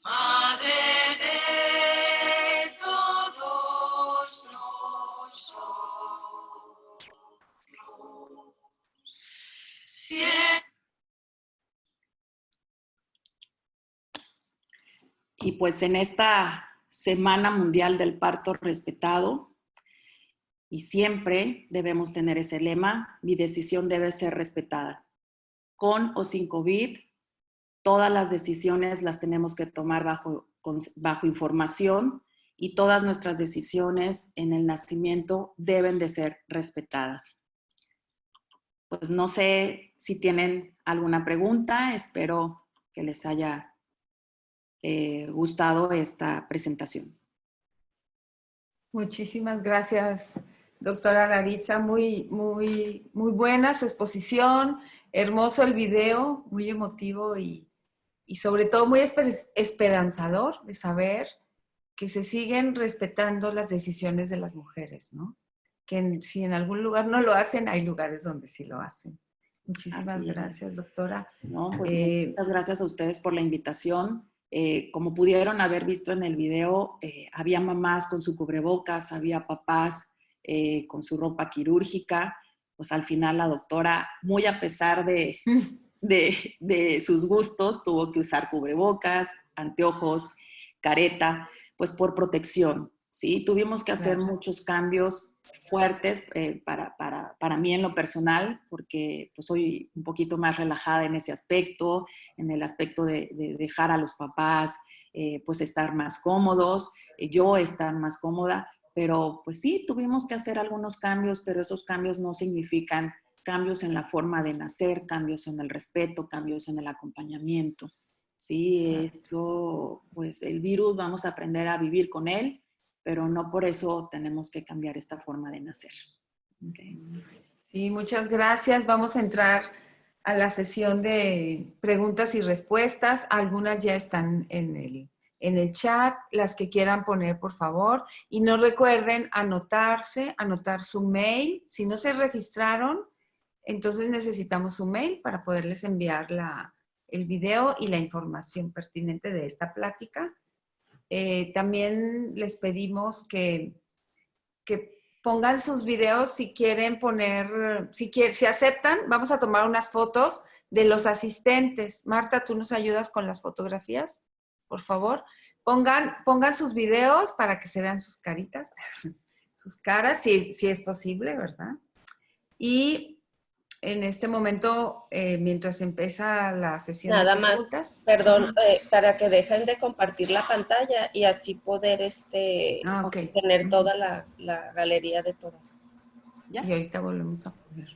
[SPEAKER 4] Madre de todos nosotros.
[SPEAKER 3] Y pues en esta Semana Mundial del Parto Respetado, y siempre debemos tener ese lema, mi decisión debe ser respetada. Con o sin COVID, todas las decisiones las tenemos que tomar bajo información y todas nuestras decisiones en el nacimiento deben de ser respetadas. Pues no sé si tienen alguna pregunta, espero que les haya gustado esta presentación.
[SPEAKER 1] Muchísimas gracias, doctora Laritza. Muy buena su exposición, hermoso el video, muy emotivo y sobre todo muy esperanzador de saber que se siguen respetando las decisiones de las mujeres, ¿no? Que si en algún lugar no lo hacen, hay lugares donde sí lo hacen. Muchísimas gracias, doctora.
[SPEAKER 3] No, pues muchas gracias a ustedes por la invitación. Como pudieron haber visto en el video, había mamás con su cubrebocas, había papás con su ropa quirúrgica. Pues al final la doctora, muy a pesar de sus gustos, tuvo que usar cubrebocas, anteojos, careta, pues por protección, ¿sí? Tuvimos que hacer muchos cambios fuertes para mí en lo personal, porque pues, soy un poquito más relajada en ese aspecto, en el aspecto de dejar a los papás pues estar más cómodos, yo estar más cómoda, pero pues sí, tuvimos que hacer algunos cambios, pero esos cambios no significan cambios en la forma de nacer, cambios en el respeto, cambios en el acompañamiento. Sí, esto, pues el virus vamos a aprender a vivir con él, pero no por eso tenemos que cambiar esta forma de nacer. Okay.
[SPEAKER 1] Sí, muchas gracias. Vamos a entrar a la sesión de preguntas y respuestas. Algunas ya están en el chat, las que quieran poner, por favor. Y no recuerden anotar su mail. Si no se registraron, entonces necesitamos su mail para poderles enviar el video y la información pertinente de esta plática. También les pedimos que pongan sus videos si quieren poner, si aceptan, vamos a tomar unas fotos de los asistentes. Marta, ¿tú nos ayudas con las fotografías? Por favor. Pongan sus videos para que se vean sus caritas, sus caras, si es posible, ¿verdad? Y en este momento, mientras empieza la sesión
[SPEAKER 2] Nada
[SPEAKER 1] de
[SPEAKER 2] más,
[SPEAKER 1] preguntas.
[SPEAKER 2] perdón, para que dejen de compartir la pantalla y así poder
[SPEAKER 1] Ok.
[SPEAKER 2] tener toda la galería de todas.
[SPEAKER 3] ¿Ya?
[SPEAKER 1] Y ahorita volvemos a poner.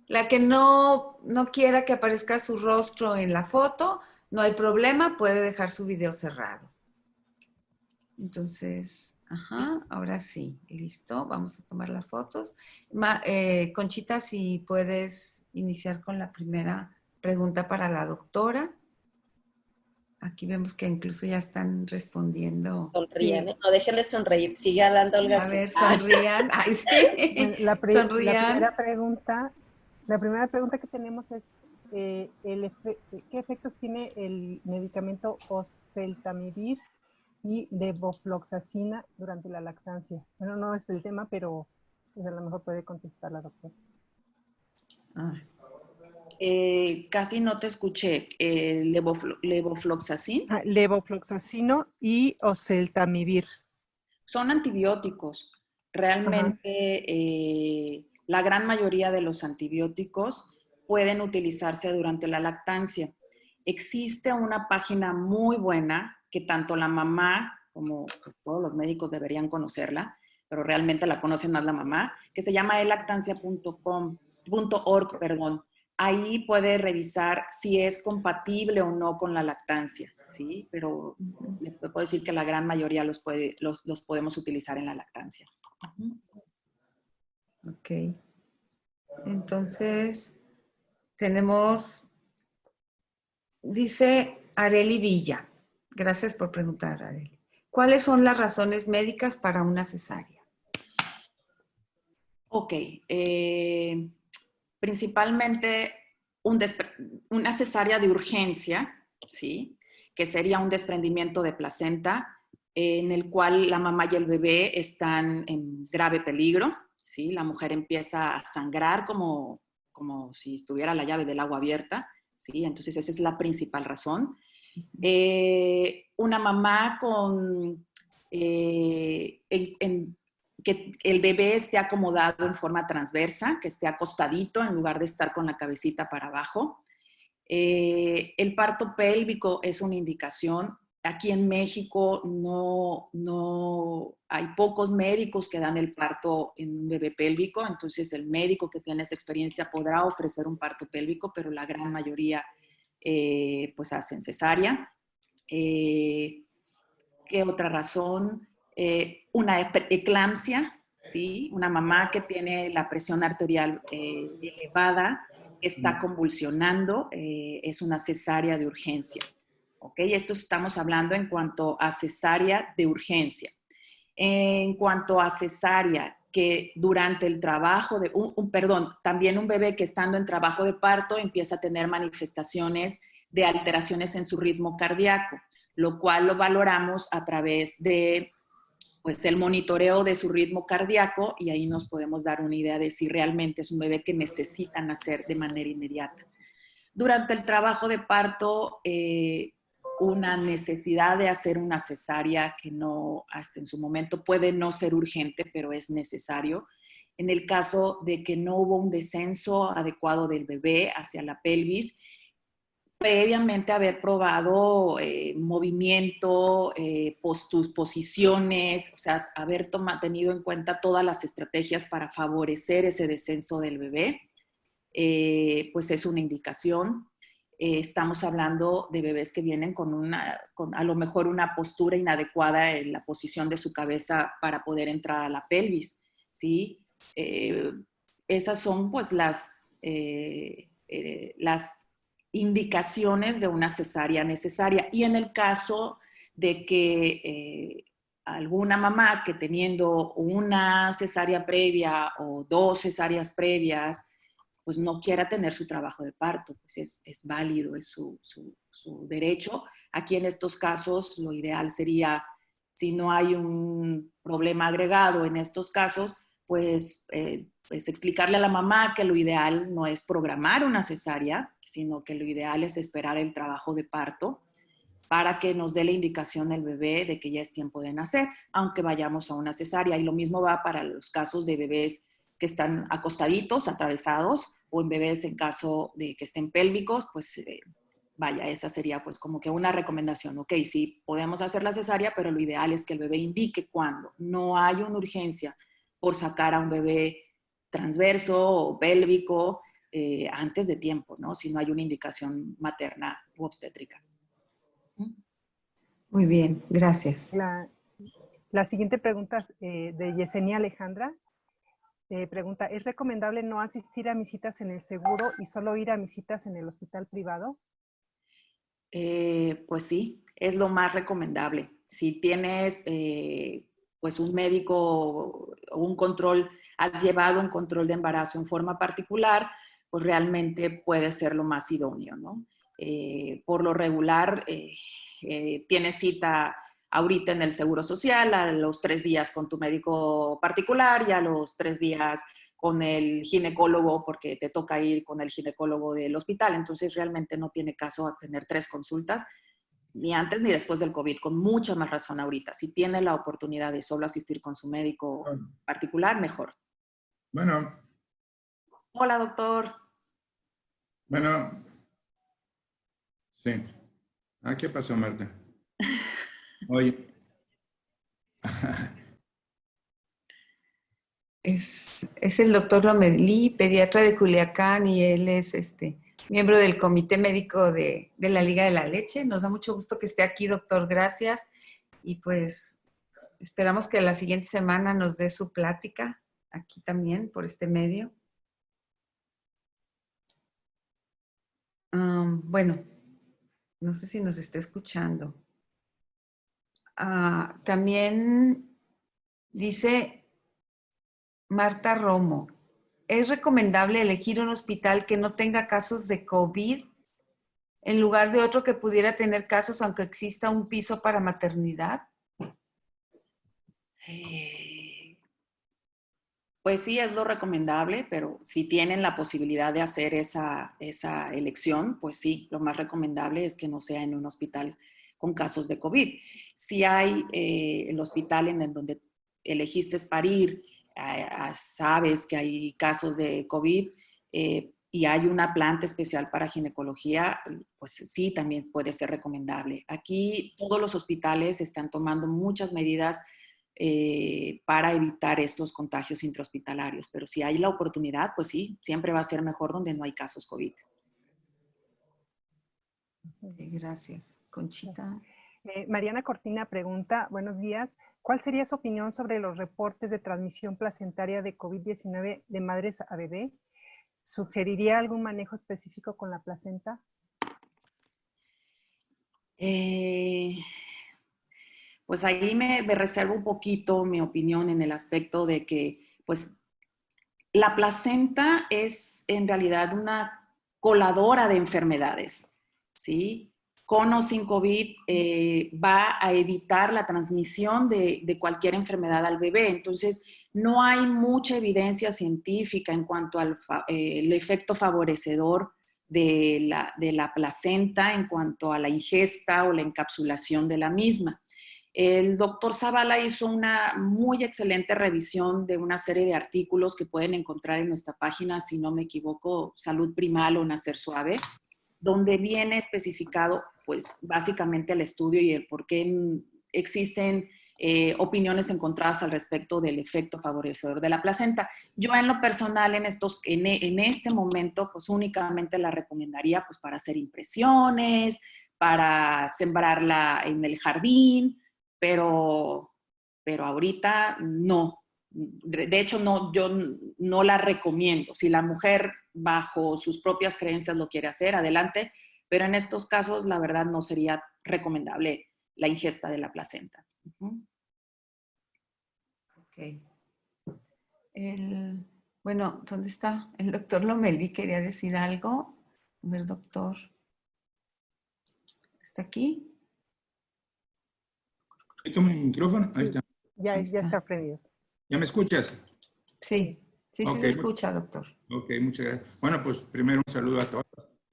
[SPEAKER 1] La que no quiera que aparezca su rostro en la foto, no hay problema, puede dejar su video cerrado. Entonces, ahora sí, listo, vamos a tomar las fotos. Conchita, si puedes iniciar con la primera pregunta para la doctora. Aquí vemos que incluso ya están respondiendo.
[SPEAKER 2] Sonrían, ¿eh? No dejen de sonreír. Sigue hablando, Olga.
[SPEAKER 1] A ver, sonrían. Ay, sí.
[SPEAKER 5] La
[SPEAKER 1] Sonrían.
[SPEAKER 5] primera pregunta que tenemos es, ¿qué efectos tiene el medicamento oseltamivir y levofloxacina durante la lactancia? Bueno, no es el tema, pero pues a lo mejor puede contestar la doctora.
[SPEAKER 3] Casi no te escuché. Levofloxacin.
[SPEAKER 5] Levofloxacino y oseltamivir.
[SPEAKER 3] Son antibióticos. Realmente la gran mayoría de los antibióticos pueden utilizarse durante la lactancia. Existe una página muy buena que tanto la mamá como pues, todos los médicos deberían conocerla, pero realmente la conocen más la mamá, que se llama elactancia.org, perdón. Ahí puede revisar si es compatible o no con la lactancia, ¿sí? Pero le puedo decir que la gran mayoría los podemos utilizar en la lactancia.
[SPEAKER 1] Ok. Entonces, tenemos, dice Areli Villa. Gracias por preguntar, Areli. ¿Cuáles son las razones médicas para una cesárea?
[SPEAKER 3] Ok. Principalmente una cesárea de urgencia, ¿sí? Que sería un desprendimiento de placenta en el cual la mamá y el bebé están en grave peligro, ¿sí? La mujer empieza a sangrar como si estuviera la llave del agua abierta, ¿sí? Entonces esa es la principal razón. Una mamá con que el bebé esté acomodado en forma transversa, que esté acostadito en lugar de estar con la cabecita para abajo. El parto pélvico es una indicación. Aquí en México no hay pocos médicos que dan el parto en un bebé pélvico, entonces el médico que tiene esa experiencia podrá ofrecer un parto pélvico, pero la gran mayoría pues hacen cesárea. ¿Qué otra razón? Una eclampsia, ¿sí? Una mamá que tiene la presión arterial elevada, que está convulsionando, es una cesárea de urgencia. ¿Ok? Esto estamos hablando en cuanto a cesárea de urgencia. En cuanto a cesárea, que durante el trabajo de, también un bebé que estando en trabajo de parto empieza a tener manifestaciones de alteraciones en su ritmo cardíaco, lo cual lo valoramos a través de pues, el monitoreo de su ritmo cardíaco y ahí nos podemos dar una idea de si realmente es un bebé que necesita nacer de manera inmediata. Durante el trabajo de parto, una necesidad de hacer una cesárea que no, hasta en su momento puede no ser urgente, pero es necesario. En el caso de que no hubo un descenso adecuado del bebé hacia la pelvis, previamente haber probado movimiento, posiciones, o sea, haber tenido en cuenta todas las estrategias para favorecer ese descenso del bebé, pues es una indicación. Estamos hablando de bebés que vienen con a lo mejor una postura inadecuada en la posición de su cabeza para poder entrar a la pelvis, ¿sí? Esas son pues las indicaciones de una cesárea necesaria. Y en el caso de que alguna mamá que teniendo una cesárea previa o 2 cesáreas previas, pues no quiera tener su trabajo de parto, pues es válido, es su derecho. Aquí en estos casos lo ideal sería, si no hay un problema agregado en estos casos, pues explicarle a la mamá que lo ideal no es programar una cesárea, sino que lo ideal es esperar el trabajo de parto para que nos dé la indicación el bebé de que ya es tiempo de nacer, aunque vayamos a una cesárea. Y lo mismo va para los casos de bebés que están acostaditos, atravesados, o en bebés en caso de que estén pélvicos, pues vaya, esa sería pues como que una recomendación. Ok, sí, podemos hacer la cesárea, pero lo ideal es que el bebé indique cuándo. No hay una urgencia por sacar a un bebé transverso o pélvico antes de tiempo, ¿no? Si no hay una indicación materna u obstétrica.
[SPEAKER 1] Muy bien, gracias.
[SPEAKER 5] La siguiente pregunta de Yesenia Alejandra. Pregunta, ¿es recomendable no asistir a mis citas en el seguro y solo ir a mis citas en el hospital privado?
[SPEAKER 3] Pues sí, es lo más recomendable. Si tienes pues un médico o un control, has llevado un control de embarazo en forma particular, pues realmente puede ser lo más idóneo, ¿no? Por lo regular, tienes cita ahorita en el Seguro Social, a los 3 días con tu médico particular y a los 3 días con el ginecólogo, porque te toca ir con el ginecólogo del hospital. Entonces, realmente no tiene caso tener 3 consultas, ni antes ni después del COVID, con mucha más razón ahorita. Si tiene la oportunidad de solo asistir con su médico particular, mejor.
[SPEAKER 6] Bueno,
[SPEAKER 3] Hola, doctor.
[SPEAKER 6] bueno, sí. Ah, ¿qué pasó, Marta? Oye.
[SPEAKER 1] Es el doctor Lomelí, pediatra de Culiacán, y él es miembro del Comité Médico de la Liga de la Leche. Nos da mucho gusto que esté aquí, doctor. Gracias. Y pues esperamos que la siguiente semana nos dé su plática aquí también por este medio. Bueno, no sé si nos está escuchando. También dice Marta Romo, ¿es recomendable elegir un hospital que no tenga casos de COVID en lugar de otro que pudiera tener casos aunque exista un piso para maternidad?
[SPEAKER 3] Pues sí, es lo recomendable, pero si tienen la posibilidad de hacer esa elección, pues sí, lo más recomendable es que no sea en un hospital con casos de COVID. Si hay el hospital en el donde elegiste parir, sabes que hay casos de COVID y hay una planta especial para ginecología, pues sí, también puede ser recomendable. Aquí todos los hospitales están tomando muchas medidas para evitar estos contagios intrahospitalarios. Pero si hay la oportunidad, pues sí, siempre va a ser mejor donde no hay casos COVID.
[SPEAKER 1] Gracias. Conchita.
[SPEAKER 5] Mariana Cortina pregunta, buenos días, ¿cuál sería su opinión sobre los reportes de transmisión placentaria de COVID-19 de madres a bebé? ¿Sugeriría algún manejo específico con la placenta?
[SPEAKER 3] Pues ahí me reservo un poquito mi opinión en el aspecto de que, pues, la placenta es en realidad una coladora de enfermedades, ¿sí? Con o sin COVID va a evitar la transmisión de cualquier enfermedad al bebé. Entonces, no hay mucha evidencia científica en cuanto al el efecto favorecedor de la placenta en cuanto a la ingesta o la encapsulación de la misma. El doctor Zavala hizo una muy excelente revisión de una serie de artículos que pueden encontrar en nuestra página, si no me equivoco, Salud Primal o Nacer Suave, donde viene especificado, pues, básicamente el estudio y el por qué existen opiniones encontradas al respecto del efecto favorecedor de la placenta. Yo en lo personal en este momento, pues únicamente la recomendaría pues para hacer impresiones, para sembrarla en el jardín, pero ahorita no. De hecho, no, yo no la recomiendo. Si la mujer bajo sus propias creencias lo quiere hacer, adelante, pero en estos casos la verdad no sería recomendable la ingesta de la placenta.
[SPEAKER 1] Ok. Bueno, ¿dónde está? El doctor Lomelí quería decir algo. A ver, doctor. ¿Está aquí?
[SPEAKER 6] ¿Ahí toma el micrófono? Ahí está.
[SPEAKER 5] Ya está prendido.
[SPEAKER 6] ¿Ya me escuchas?
[SPEAKER 1] Sí, sí, sí
[SPEAKER 6] Ok,
[SPEAKER 1] se escucha, doctor.
[SPEAKER 6] ok, muchas gracias. Bueno, pues primero un saludo a todos.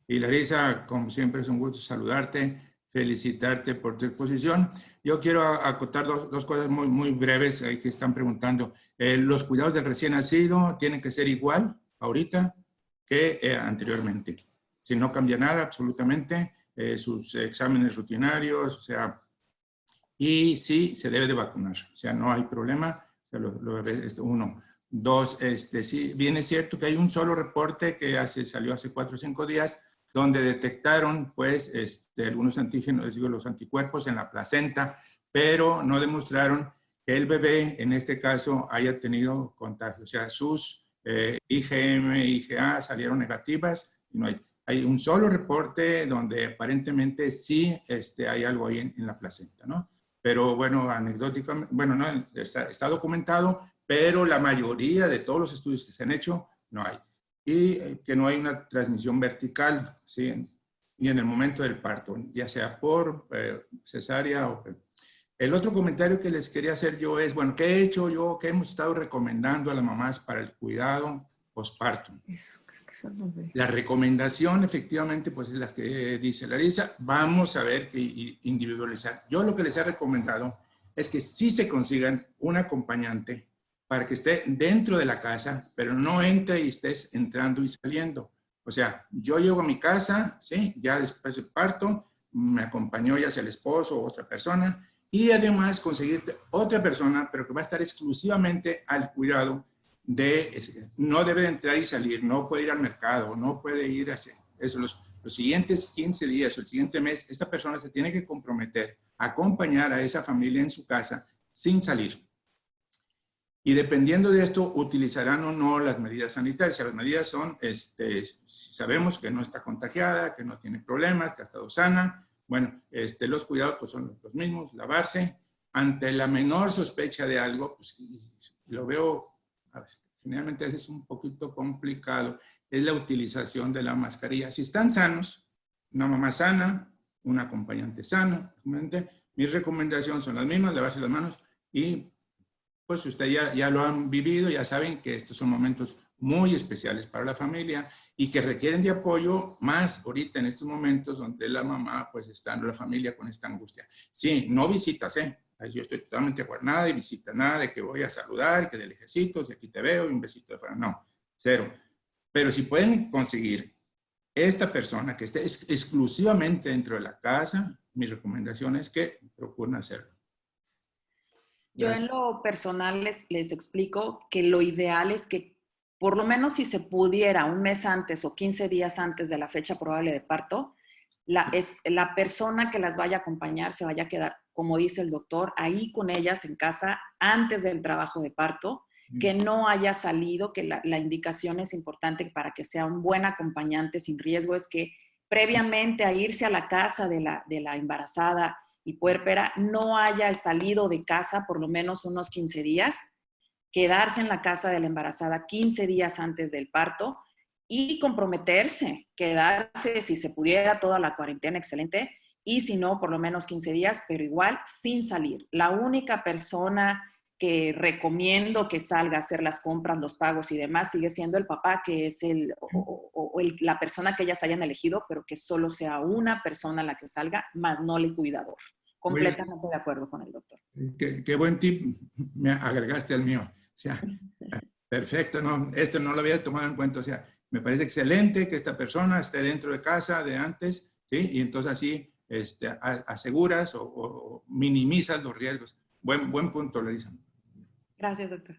[SPEAKER 6] Y Larisa, como siempre es un gusto saludarte, felicitarte por tu exposición. Yo quiero acotar dos cosas muy breves que están preguntando. ¿Los cuidados del recién nacido tienen que ser igual ahorita que anteriormente? Si no cambia nada, absolutamente, sus exámenes rutinarios, o sea, y sí se debe de vacunar, o sea, no hay problema, o sea, uno. Dos, sí, bien es cierto que hay un solo reporte que salió hace 4 o 5 días, donde detectaron, pues, algunos antígenos, digo, los anticuerpos en la placenta, pero no demostraron que el bebé, en este caso, haya tenido contagio. O sea, sus IgM, IgA salieron negativas y no hay un solo reporte donde aparentemente sí hay algo ahí en la placenta, ¿no? Pero bueno, anecdóticamente, bueno, no, está documentado, pero la mayoría de todos los estudios que se han hecho no hay. Y que no hay una transmisión vertical, ¿sí? Y en el momento del parto, ya sea por cesárea o... El otro comentario que les quería hacer yo es, bueno, ¿qué he hecho yo? ¿Qué hemos estado recomendando a las mamás para el cuidado posparto? La recomendación, efectivamente, pues es la que dice Larisa. Vamos a ver que individualizar. Yo lo que les he recomendado es que sí se consigan un acompañante para que esté dentro de la casa, pero no entre y estés entrando y saliendo. O sea, yo llego a mi casa, ¿sí? Ya después del parto, me acompañó ya sea el esposo o otra persona, y además conseguirte otra persona, pero que va a estar exclusivamente al cuidado no debe de entrar y salir, no puede ir al mercado, no puede ir a hacer eso. Los siguientes 15 días o el siguiente mes, esta persona se tiene que comprometer a acompañar a esa familia en su casa sin salir. Y dependiendo de esto, utilizarán o no las medidas sanitarias. Las medidas son, si sabemos que no está contagiada, que no tiene problemas, que ha estado sana, bueno, los cuidados pues son los mismos, lavarse. Ante la menor sospecha de algo, pues lo veo, generalmente a veces es un poquito complicado, es la utilización de la mascarilla. Si están sanos, una mamá sana, un acompañante sano, mis recomendaciones son las mismas, lavarse las manos y pues ustedes ya lo han vivido, ya saben que estos son momentos muy especiales para la familia y que requieren de apoyo más ahorita en estos momentos donde la mamá pues está en la familia con esta angustia. Sí, no visitas, yo estoy totalmente de acuerdo, nada de visita, nada de que voy a saludar, que de lejecitos, y aquí te veo y un besito de fuera, no, cero. Pero si pueden conseguir esta persona que esté exclusivamente dentro de la casa, mi recomendación es que procuren hacerlo.
[SPEAKER 3] Yo en lo personal les explico que lo ideal es que por lo menos si se pudiera un mes antes o 15 días antes de la fecha probable de parto, la persona que las vaya a acompañar se vaya a quedar, como dice el doctor, ahí con ellas en casa antes del trabajo de parto, que no haya salido, que la indicación es importante para que sea un buen acompañante sin riesgo, es que previamente a irse a la casa de la embarazada y puérpera no haya salido de casa por lo menos unos 15 días, quedarse en la casa de la embarazada 15 días antes del parto y comprometerse, quedarse si se pudiera toda la cuarentena, excelente, y si no, por lo menos 15 días, pero igual sin salir. La única persona que recomiendo que salga a hacer las compras, los pagos y demás sigue siendo el papá, que es la persona que ellas hayan elegido, pero que solo sea una persona la que salga, más no el cuidador. Completamente de acuerdo con el doctor.
[SPEAKER 6] Qué buen tip me agregaste al mío. O sea, perfecto, no, esto no lo había tomado en cuenta. O sea, me parece excelente que esta persona esté dentro de casa de antes, ¿sí? Y entonces así aseguras o minimizas los riesgos. Buen punto, Larisa.
[SPEAKER 3] Gracias, doctor.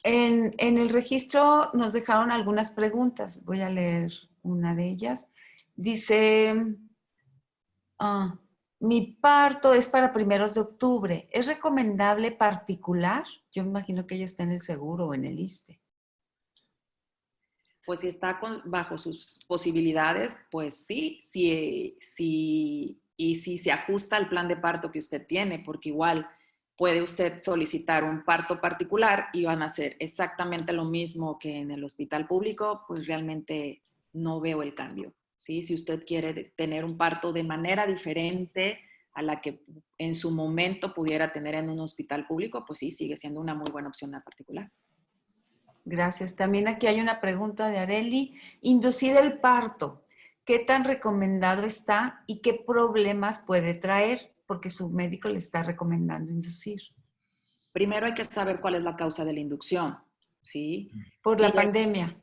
[SPEAKER 1] En el registro nos dejaron algunas preguntas. Voy a leer una de ellas. Dice, mi parto es para 1 de octubre. ¿Es recomendable particular? Yo me imagino que ella está en el seguro o en el ISSSTE.
[SPEAKER 3] Pues si está bajo sus posibilidades, pues sí, y si se ajusta al plan de parto que usted tiene, porque igual puede usted solicitar un parto particular y van a hacer exactamente lo mismo que en el hospital público, pues realmente no veo el cambio, ¿sí? Si usted quiere tener un parto de manera diferente a la que en su momento pudiera tener en un hospital público, pues sí, sigue siendo una muy buena opción la particular.
[SPEAKER 1] Gracias. También aquí hay una pregunta de Areli. Inducir el parto, ¿qué tan recomendado está y qué problemas puede traer? Porque su médico le está recomendando inducir.
[SPEAKER 3] Primero hay que saber cuál es la causa de la inducción, ¿sí?
[SPEAKER 1] Por
[SPEAKER 3] Sí,
[SPEAKER 1] la pandemia.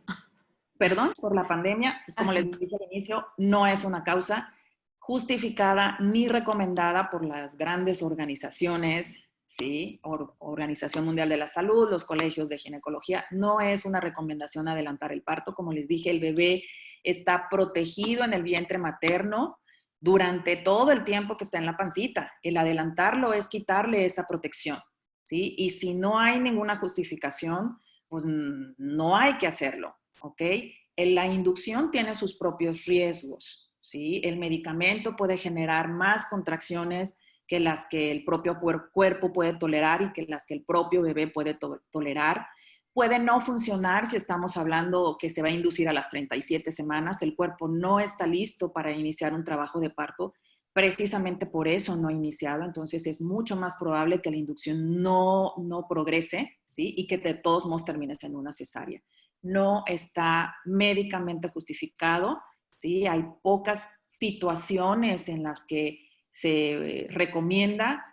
[SPEAKER 3] perdón, por la pandemia, pues como les dije al inicio, no es una causa justificada ni recomendada por las grandes organizaciones, ¿sí? Organización Mundial de la Salud, los colegios de ginecología. No es una recomendación adelantar el parto. Como les dije, el bebé está protegido en el vientre materno durante todo el tiempo que está en la pancita. El adelantarlo es quitarle esa protección, ¿sí? Y si no hay ninguna justificación, pues no hay que hacerlo, ¿ok? La inducción tiene sus propios riesgos, ¿sí? El medicamento puede generar más contracciones que las que el propio cuerpo puede tolerar y que las que el propio bebé puede tolerar. Puede no funcionar si estamos hablando que se va a inducir a las 37 semanas. El cuerpo no está listo para iniciar un trabajo de parto. Precisamente por eso no ha iniciado. Entonces es mucho más probable que la inducción no progrese, ¿sí? Y que de todos modos termines en una cesárea. No está médicamente justificado, ¿sí? Hay pocas situaciones en las que se recomienda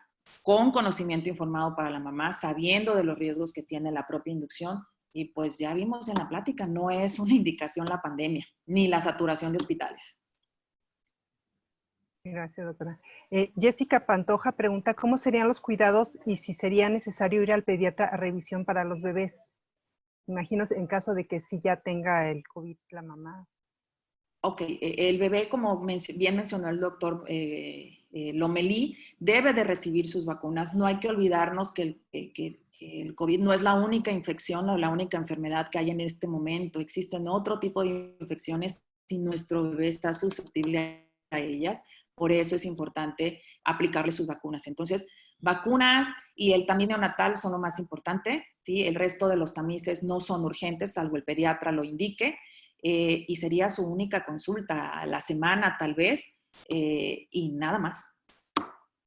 [SPEAKER 3] con conocimiento informado para la mamá, sabiendo de los riesgos que tiene la propia inducción. Y pues ya vimos en la plática, no es una indicación la pandemia, ni la saturación de hospitales.
[SPEAKER 5] Gracias, doctora. Jessica Pantoja pregunta, ¿cómo serían los cuidados y si sería necesario ir al pediatra a revisión para los bebés? Imagino en caso de que sí ya tenga el COVID la mamá.
[SPEAKER 3] Ok, el bebé, como bien mencionó el doctor Lomelí, debe de recibir sus vacunas. No hay que olvidarnos que el COVID no es la única infección o la única enfermedad que hay en este momento. Existen otro tipo de infecciones y nuestro bebé está susceptible a ellas. Por eso es importante aplicarle sus vacunas. Entonces, vacunas y el tamiz neonatal son lo más importante, ¿sí? El resto de los tamices no son urgentes, salvo el pediatra lo indique. Y sería su única consulta a la semana tal vez, y nada más.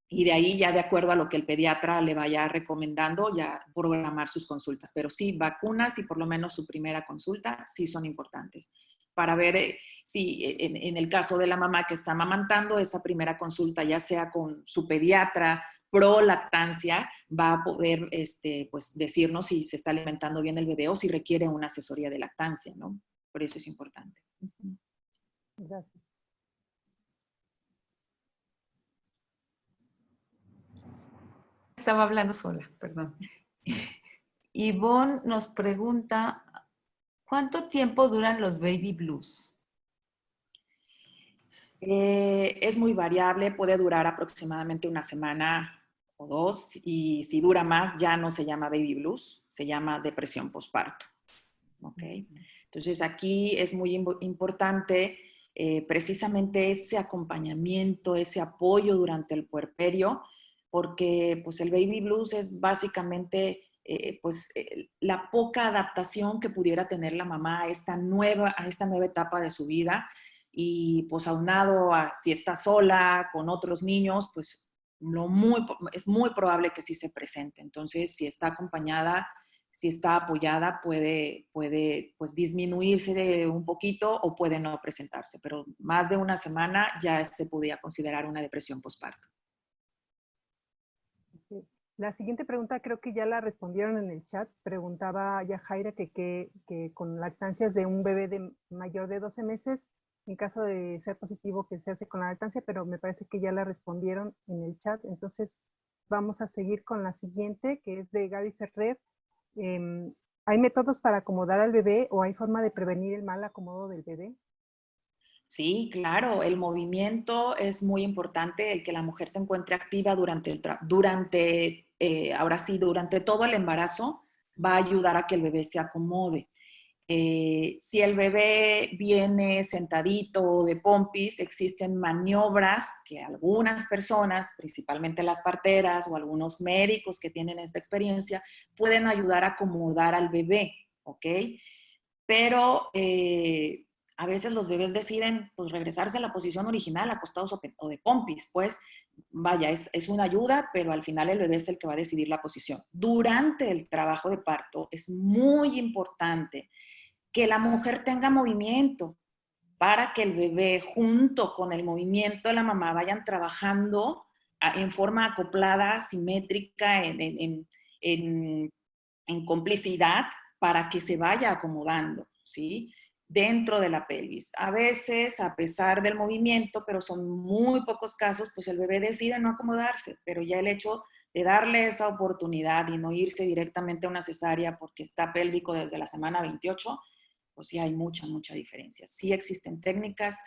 [SPEAKER 3] Y de ahí ya de acuerdo a lo que el pediatra le vaya recomendando, ya programar sus consultas. Pero sí, vacunas y por lo menos su primera consulta sí son importantes. Para ver si en el caso de la mamá que está amamantando, esa primera consulta ya sea con su pediatra pro lactancia, va a poder pues, decirnos si se está alimentando bien el bebé o si requiere una asesoría de lactancia, ¿no? Por eso es importante.
[SPEAKER 5] Gracias.
[SPEAKER 1] Estaba hablando sola, perdón. Ivonne nos pregunta, ¿cuánto tiempo duran los baby blues?
[SPEAKER 3] Es muy variable, puede durar aproximadamente una semana o dos, y si dura más ya no se llama baby blues, se llama depresión postparto. ¿Okay? Entonces aquí es muy importante precisamente ese acompañamiento, ese apoyo durante el puerperio, porque pues el baby blues es básicamente la poca adaptación que pudiera tener la mamá a esta nueva etapa de su vida, y pues aunado a si está sola con otros niños, pues es muy probable que sí se presente. Entonces, si está acompañada, si está apoyada, puede pues disminuirse un poquito o puede no presentarse, pero más de una semana ya se podría considerar una depresión postparto.
[SPEAKER 5] La siguiente pregunta creo que ya la respondieron en el chat. Preguntaba Yajaira que con lactancias de un bebé mayor de 12 meses, en caso de ser positivo, que se hace con la lactancia, pero me parece que ya la respondieron en el chat. Entonces vamos a seguir con la siguiente, que es de Gaby Ferrer. ¿Hay métodos para acomodar al bebé o hay forma de prevenir el mal acomodo del bebé?
[SPEAKER 3] Sí, claro, el movimiento es muy importante, el que la mujer se encuentre activa durante todo el embarazo va a ayudar a que el bebé se acomode. Si el bebé viene sentadito o de pompis, existen maniobras que algunas personas, principalmente las parteras o algunos médicos que tienen esta experiencia, pueden ayudar a acomodar al bebé, ¿ok? Pero A veces los bebés deciden pues, regresarse a la posición original, acostados o de pompis, pues vaya, es una ayuda, pero al final el bebé es el que va a decidir la posición. Durante el trabajo de parto es muy importante que la mujer tenga movimiento para que el bebé junto con el movimiento de la mamá vayan trabajando en forma acoplada, simétrica, en complicidad para que se vaya acomodando, ¿sí? Dentro de la pelvis. A veces, a pesar del movimiento, pero son muy pocos casos, pues el bebé decide no acomodarse, pero ya el hecho de darle esa oportunidad y no irse directamente a una cesárea porque está pélvico desde la semana 28, pues sí hay mucha diferencia. Sí existen técnicas,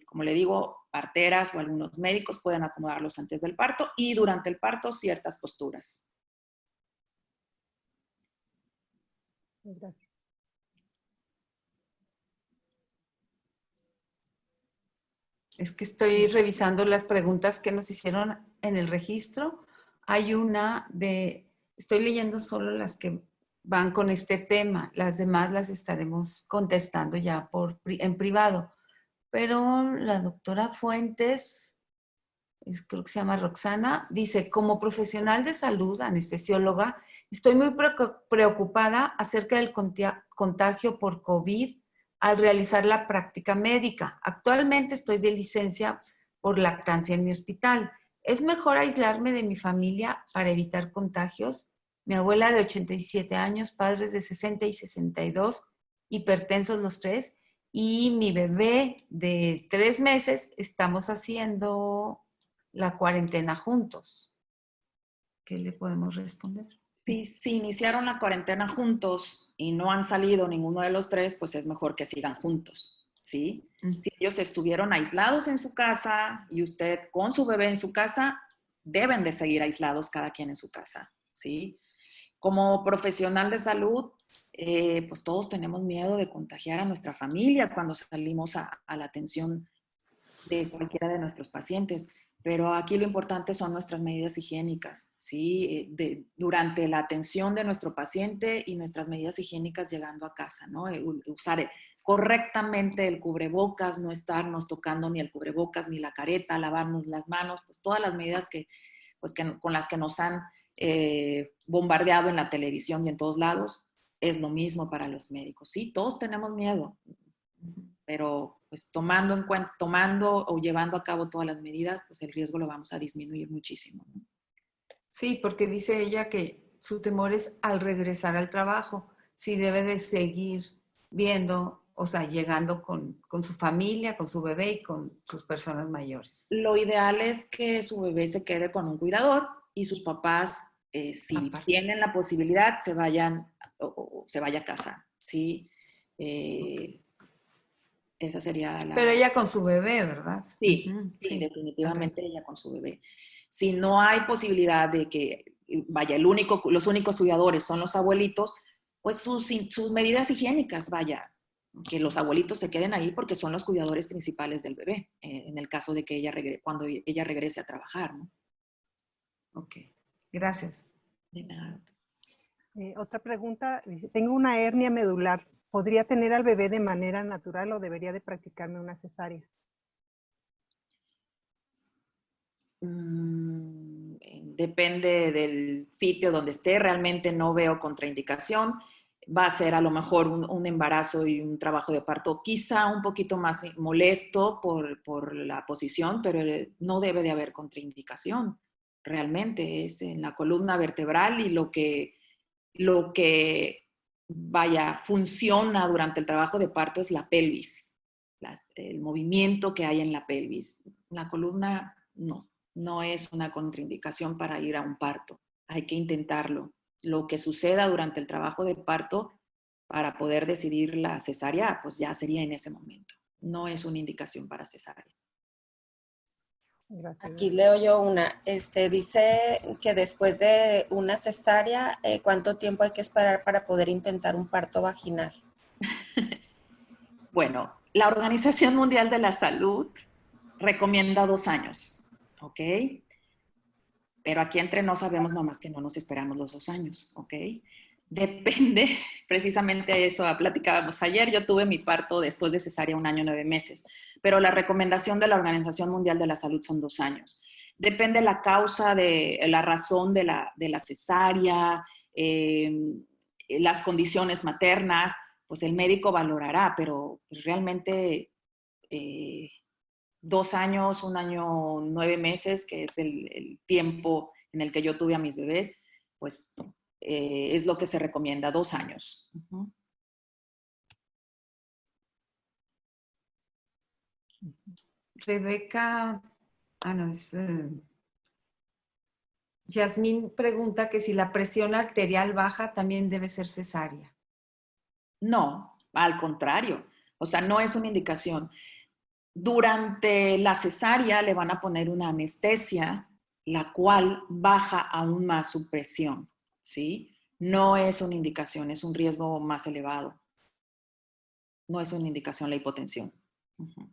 [SPEAKER 3] como le digo, parteras o algunos médicos pueden acomodarlos antes del parto y durante el parto ciertas posturas.
[SPEAKER 5] Gracias.
[SPEAKER 1] Es que estoy revisando las preguntas que nos hicieron en el registro. Hay una estoy leyendo solo las que van con este tema. Las demás las estaremos contestando ya en privado. Pero la doctora Fuentes, creo que se llama Roxana, dice, como profesional de salud, anestesióloga, estoy muy preocupada acerca del contagio por COVID al realizar la práctica médica. Actualmente estoy de licencia por lactancia en mi hospital. ¿Es mejor aislarme de mi familia para evitar contagios? Mi abuela de 87 años, padres de 60 y 62, hipertensos los tres, y mi bebé de 3 meses, estamos haciendo la cuarentena juntos. ¿Qué le podemos responder?
[SPEAKER 3] Si iniciaron la cuarentena juntos y no han salido ninguno de los tres, pues es mejor que sigan juntos, ¿sí? Si ellos estuvieron aislados en su casa y usted con su bebé en su casa, deben de seguir aislados cada quien en su casa, ¿sí? Como profesional de salud, pues todos tenemos miedo de contagiar a nuestra familia cuando salimos a la atención de cualquiera de nuestros pacientes. Pero aquí lo importante son nuestras medidas higiénicas, ¿sí? Durante la atención de nuestro paciente y nuestras medidas higiénicas llegando a casa, ¿no? Usar correctamente el cubrebocas, no estarnos tocando ni el cubrebocas ni la careta, lavarnos las manos, pues todas las medidas con las que nos han bombardeado en la televisión y en todos lados, es lo mismo para los médicos. Sí, todos tenemos miedo, pero pues tomando o llevando a cabo todas las medidas, pues el riesgo lo vamos a disminuir muchísimo, ¿no?
[SPEAKER 1] Sí, porque dice ella que su temor es al regresar al trabajo, si debe de seguir viendo, o sea, llegando con su familia, con su bebé y con sus personas mayores.
[SPEAKER 3] Lo ideal es que su bebé se quede con un cuidador y sus papás, si
[SPEAKER 1] Aparte.
[SPEAKER 3] tienen la posibilidad, se vaya a casa, ¿sí? Esa sería la...
[SPEAKER 1] Pero ella con su bebé, ¿verdad?
[SPEAKER 3] Sí,
[SPEAKER 1] Sí,
[SPEAKER 3] definitivamente ella con su bebé. Si no hay posibilidad de que, vaya, los únicos cuidadores son los abuelitos, pues sus medidas higiénicas, vaya, que los abuelitos se queden ahí porque son los cuidadores principales del bebé, en el caso de que cuando ella regrese a trabajar, ¿no?
[SPEAKER 1] Ok, gracias.
[SPEAKER 3] De nada.
[SPEAKER 5] Otra pregunta, dice, tengo una hernia medular. ¿Podría tener al bebé de manera natural o debería de practicarme una cesárea?
[SPEAKER 3] Depende del sitio donde esté, realmente no veo contraindicación. Va a ser a lo mejor un embarazo y un trabajo de parto quizá un poquito más molesto por la posición, pero no debe de haber contraindicación. Realmente es en la columna vertebral y lo que vaya, funciona durante el trabajo de parto es la pelvis, el movimiento que hay en la pelvis. La columna no es una contraindicación para ir a un parto. Hay que intentarlo. Lo que suceda durante el trabajo de parto para poder decidir la cesárea, pues ya sería en ese momento. No es una indicación para cesárea.
[SPEAKER 5] Gracias.
[SPEAKER 2] Aquí leo yo una. Dice que después de una cesárea, ¿cuánto tiempo hay que esperar para poder intentar un parto vaginal?
[SPEAKER 3] Bueno, la Organización Mundial de la Salud recomienda 2 años, ¿ok? Pero aquí entre nos sabemos nomás que no nos esperamos los 2 años, ¿ok? Depende, precisamente de eso platicábamos ayer. Yo tuve mi parto después de cesárea 1 año 9 meses, pero la recomendación de la Organización Mundial de la Salud son 2 años. Depende la causa, de la razón de la cesárea, las condiciones maternas, pues el médico valorará, pero pues realmente 2 años, 1 año 9 meses, que es el tiempo en el que yo tuve a mis bebés, pues es lo que se recomienda, 2 años. Uh-huh.
[SPEAKER 1] Rebeca, Yasmín pregunta que si la presión arterial baja también debe ser cesárea.
[SPEAKER 3] No, al contrario, o sea, no es una indicación. Durante la cesárea le van a poner una anestesia, la cual baja aún más su presión, ¿sí? No es una indicación, es un riesgo más elevado. No es una indicación la hipotensión. Uh-huh.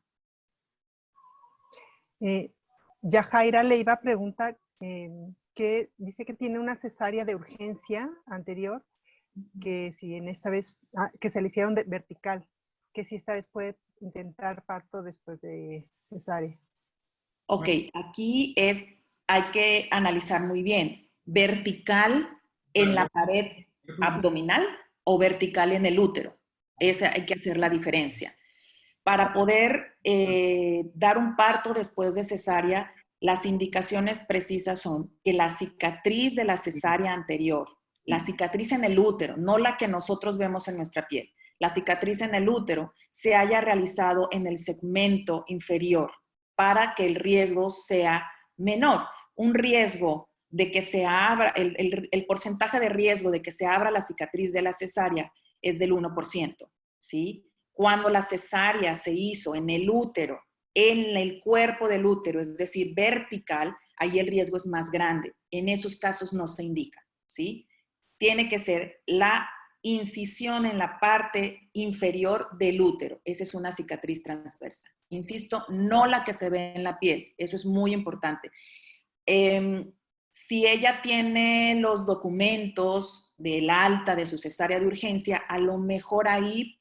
[SPEAKER 5] Yajaira Leiva pregunta que dice que tiene una cesárea de urgencia anterior, que si en esta vez, que se le hicieron vertical, que si esta vez puede intentar parto después de cesárea.
[SPEAKER 3] Ok, aquí hay que analizar muy bien, vertical en la pared abdominal o vertical en el útero. Esa hay que hacer la diferencia. Para poder dar un parto después de cesárea, las indicaciones precisas son que la cicatriz de la cesárea anterior, la cicatriz en el útero, no la que nosotros vemos en nuestra piel, la cicatriz en el útero se haya realizado en el segmento inferior para que el riesgo sea menor. Un riesgo de que se abra, el porcentaje de riesgo de que se abra la cicatriz de la cesárea es del 1%, ¿sí? Cuando la cesárea se hizo en el útero, en el cuerpo del útero, es decir, vertical, ahí el riesgo es más grande. En esos casos no se indica, ¿sí? Tiene que ser la incisión en la parte inferior del útero. Esa es una cicatriz transversa. Insisto, no la que se ve en la piel. Eso es muy importante. Si ella tiene los documentos del alta de su cesárea de urgencia, a lo mejor ahí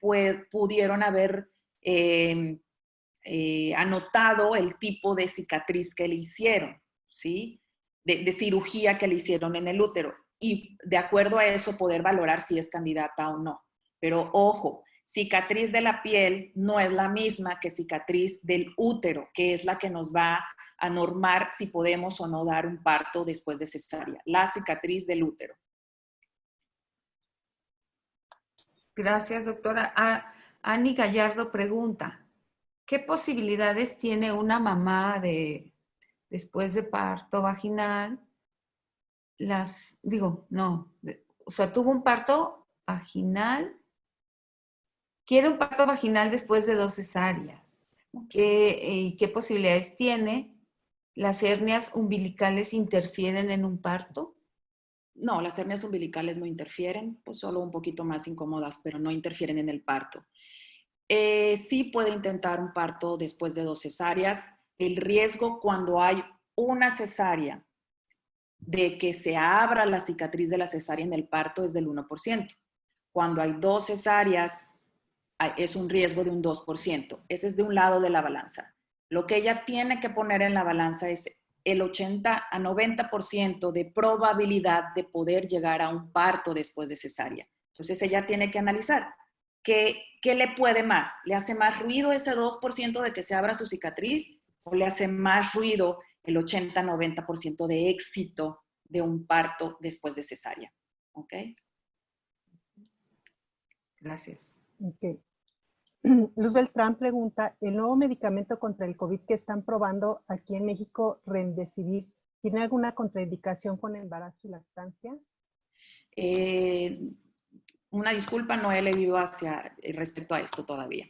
[SPEAKER 3] pudieron haber anotado el tipo de cicatriz que le hicieron, ¿sí? De cirugía que le hicieron en el útero. Y de acuerdo a eso poder valorar si es candidata o no. Pero ojo, cicatriz de la piel no es la misma que cicatriz del útero, que es la que nos va a normar si podemos o no dar un parto después de cesárea. La cicatriz del útero.
[SPEAKER 1] Gracias, doctora. Ani Gallardo pregunta, ¿qué posibilidades tiene una mamá después de parto vaginal? O sea, tuvo un parto vaginal, quiere un parto vaginal después de 2 cesáreas. ¿Qué posibilidades tiene? ¿Las hernias umbilicales interfieren en un parto?
[SPEAKER 3] No, las hernias umbilicales no interfieren, pues solo un poquito más incómodas, pero no interfieren en el parto. Sí puede intentar un parto después de 2 cesáreas. El riesgo cuando hay una cesárea de que se abra la cicatriz de la cesárea en el parto es del 1%. Cuando hay 2 cesáreas es un riesgo de un 2%. Ese es de un lado de la balanza. Lo que ella tiene que poner en la balanza es el 80 a 90% de probabilidad de poder llegar a un parto después de cesárea. Entonces ella tiene que analizar qué le puede más. ¿Le hace más ruido ese 2% de que se abra su cicatriz o le hace más ruido el 80-90% de éxito de un parto después de cesárea? ¿Ok?
[SPEAKER 1] Gracias.
[SPEAKER 5] Okay. Luz Beltrán pregunta, ¿el nuevo medicamento contra el COVID que están probando aquí en México, Remdesivir, tiene alguna contraindicación con embarazo y lactancia?
[SPEAKER 3] Una disculpa, no he leído respecto a esto todavía.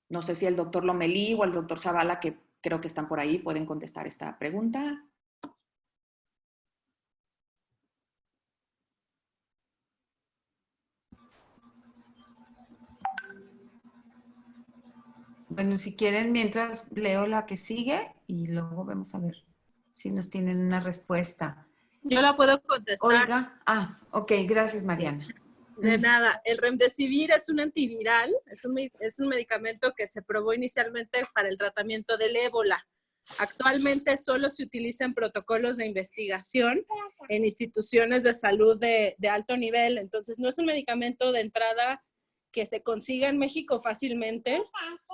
[SPEAKER 3] No sé si el doctor Lomelí o el doctor Zavala, que creo que están por ahí, pueden contestar esta pregunta.
[SPEAKER 1] Bueno, si quieren, mientras leo la que sigue y luego vamos a ver si nos tienen una respuesta.
[SPEAKER 7] Yo la puedo contestar.
[SPEAKER 1] Olga. Ah, ok, gracias, Mariana.
[SPEAKER 7] De nada, el Remdesivir es un antiviral, es un medicamento que se probó inicialmente para el tratamiento del ébola. Actualmente solo se utiliza en protocolos de investigación en instituciones de salud de alto nivel, entonces no es un medicamento de entrada que se consiga en México fácilmente.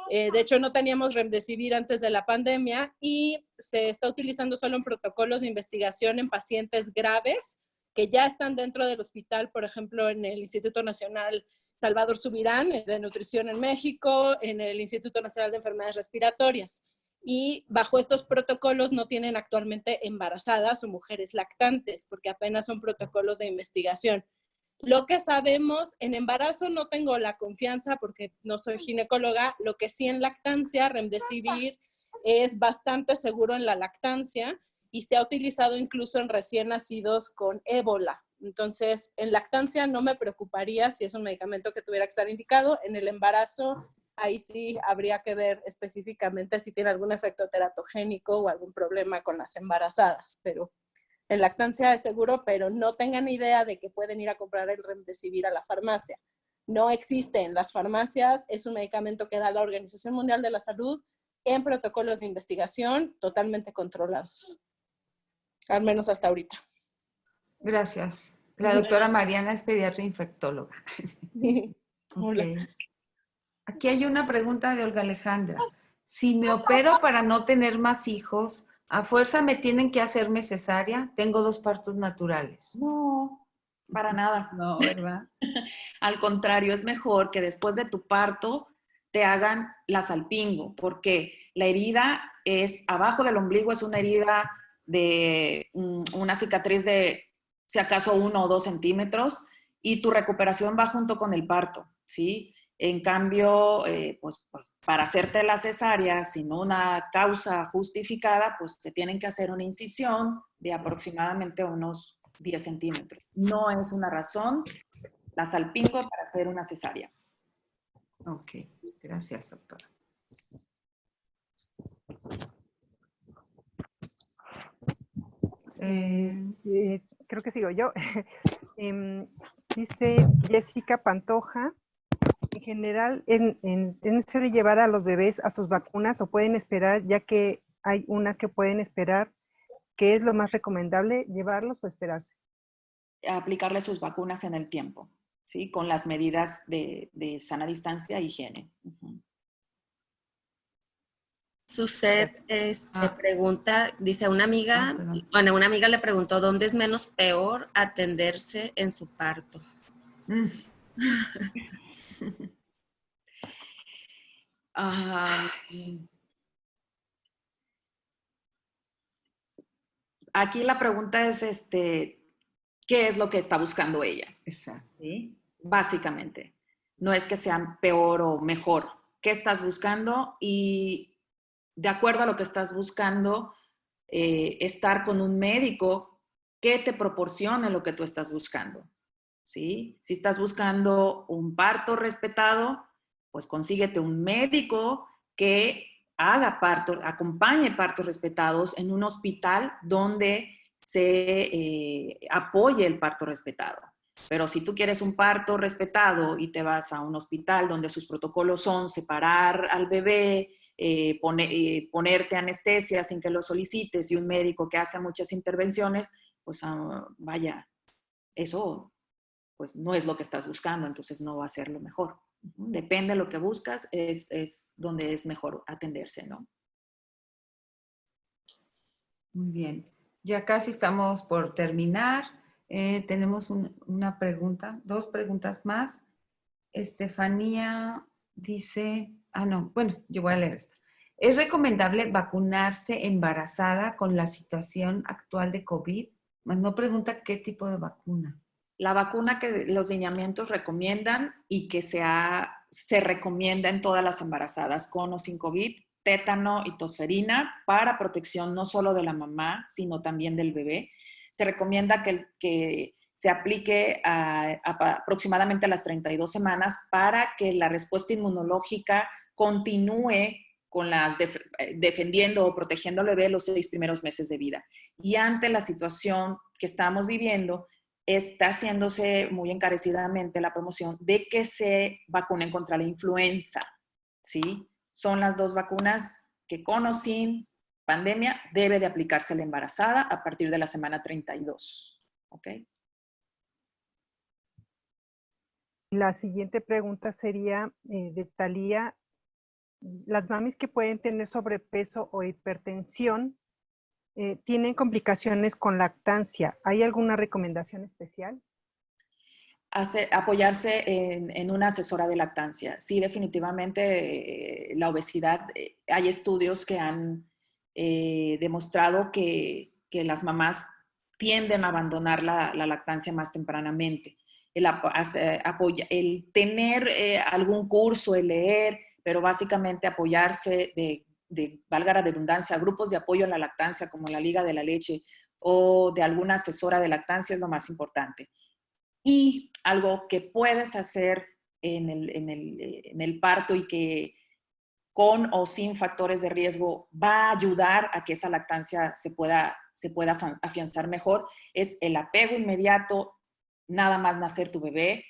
[SPEAKER 7] De hecho, no teníamos Remdesivir antes de la pandemia y se está utilizando solo en protocolos de investigación en pacientes graves que ya están dentro del hospital, por ejemplo, en el Instituto Nacional Salvador Subirán de Nutrición en México, en el Instituto Nacional de Enfermedades Respiratorias. Y bajo estos protocolos no tienen actualmente embarazadas o mujeres lactantes, porque apenas son protocolos de investigación. Lo que sabemos, en embarazo no tengo la confianza porque no soy ginecóloga, lo que sí en lactancia, Remdesivir es bastante seguro en la lactancia y se ha utilizado incluso en recién nacidos con ébola. Entonces, en lactancia no me preocuparía si es un medicamento que tuviera que estar indicado. En el embarazo, ahí sí habría que ver específicamente si tiene algún efecto teratogénico o algún problema con las embarazadas, pero en lactancia es seguro, pero no tengan idea de que pueden ir a comprar el Remdesivir a la farmacia. No existe en las farmacias, es un medicamento que da la Organización Mundial de la Salud en protocolos de investigación totalmente controlados. Al menos hasta ahorita.
[SPEAKER 1] Gracias. La doctora Mariana es pediatra infectóloga.
[SPEAKER 7] Hola.
[SPEAKER 1] Okay. Aquí hay una pregunta de Olga Alejandra. Si me opero para no tener más hijos, ¿a fuerza me tienen que hacerme cesárea? Tengo 2 partos naturales.
[SPEAKER 3] No, para nada.
[SPEAKER 1] No, ¿verdad?
[SPEAKER 3] Al contrario, es mejor que después de tu parto te hagan la salpingo, porque la herida es abajo del ombligo, es una herida de una cicatriz de, si acaso, 1 o 2 centímetros, y tu recuperación va junto con el parto, ¿sí? En cambio, pues para hacerte la cesárea sin una causa justificada, pues te tienen que hacer una incisión de aproximadamente unos 10 centímetros. No es una razón la salpingo para hacer una cesárea.
[SPEAKER 1] Ok, gracias, doctora.
[SPEAKER 5] Creo que sigo yo. Dice Jessica Pantoja, en general, ¿es necesario llevar a los bebés a sus vacunas o pueden esperar, ya que hay unas que pueden esperar? ¿Qué es lo más recomendable, llevarlos o esperarse?
[SPEAKER 3] Aplicarle sus vacunas en el tiempo, ¿sí? Con las medidas de sana distancia e higiene.
[SPEAKER 2] Suset pregunta, dice una amiga le preguntó ¿dónde es menos peor atenderse en su parto?
[SPEAKER 3] Aquí la pregunta es, ¿qué es lo que está buscando ella?
[SPEAKER 1] Exacto.
[SPEAKER 3] ¿Sí? Básicamente, no es que sean peor o mejor. ¿Qué estás buscando? Y de acuerdo a lo que estás buscando, estar con un médico que te proporcione lo que tú estás buscando. ¿Sí? Si estás buscando un parto respetado, pues consíguete un médico que haga parto, acompañe partos respetados en un hospital donde se apoye el parto respetado. Pero si tú quieres un parto respetado y te vas a un hospital donde sus protocolos son separar al bebé, ponerte anestesia sin que lo solicites y un médico que hace muchas intervenciones, pues vaya, eso pues no es lo que estás buscando, entonces no va a ser lo mejor. Depende de lo que buscas, es donde es mejor atenderse, ¿no?
[SPEAKER 1] Muy bien. Ya casi estamos por terminar. Tenemos una pregunta, 2 preguntas más. Estefanía dice, yo voy a leer esta. ¿Es recomendable vacunarse embarazada con la situación actual de COVID? No pregunta qué tipo de vacuna.
[SPEAKER 3] La vacuna que los lineamientos recomiendan y que se recomienda en todas las embarazadas con o sin COVID, tétano y tosferina para protección no solo de la mamá, sino también del bebé. Se recomienda que se aplique aproximadamente a las 32 semanas para que la respuesta inmunológica continúe defendiendo o protegiendo al bebé los 6 primeros meses de vida. Y ante la situación que estamos viviendo, está haciéndose muy encarecidamente la promoción de que se vacunen contra la influenza, ¿sí? Son las 2 vacunas que con o sin pandemia debe de aplicarse la embarazada a partir de la semana 32, ¿ok?
[SPEAKER 5] La siguiente pregunta sería de Talía. Las mamis que pueden tener sobrepeso o hipertensión tienen complicaciones con lactancia. ¿Hay alguna recomendación especial?
[SPEAKER 3] Apoyarse en una asesora de lactancia. Sí, definitivamente la obesidad, hay estudios que han demostrado que las mamás tienden a abandonar la lactancia más tempranamente. El tener algún curso, el leer, pero básicamente apoyarse valga la redundancia, grupos de apoyo a la lactancia como la Liga de la Leche o de alguna asesora de lactancia es lo más importante. Y algo que puedes hacer en el parto y que con o sin factores de riesgo va a ayudar a que esa lactancia se pueda afianzar mejor, es el apego inmediato, nada más nacer tu bebé,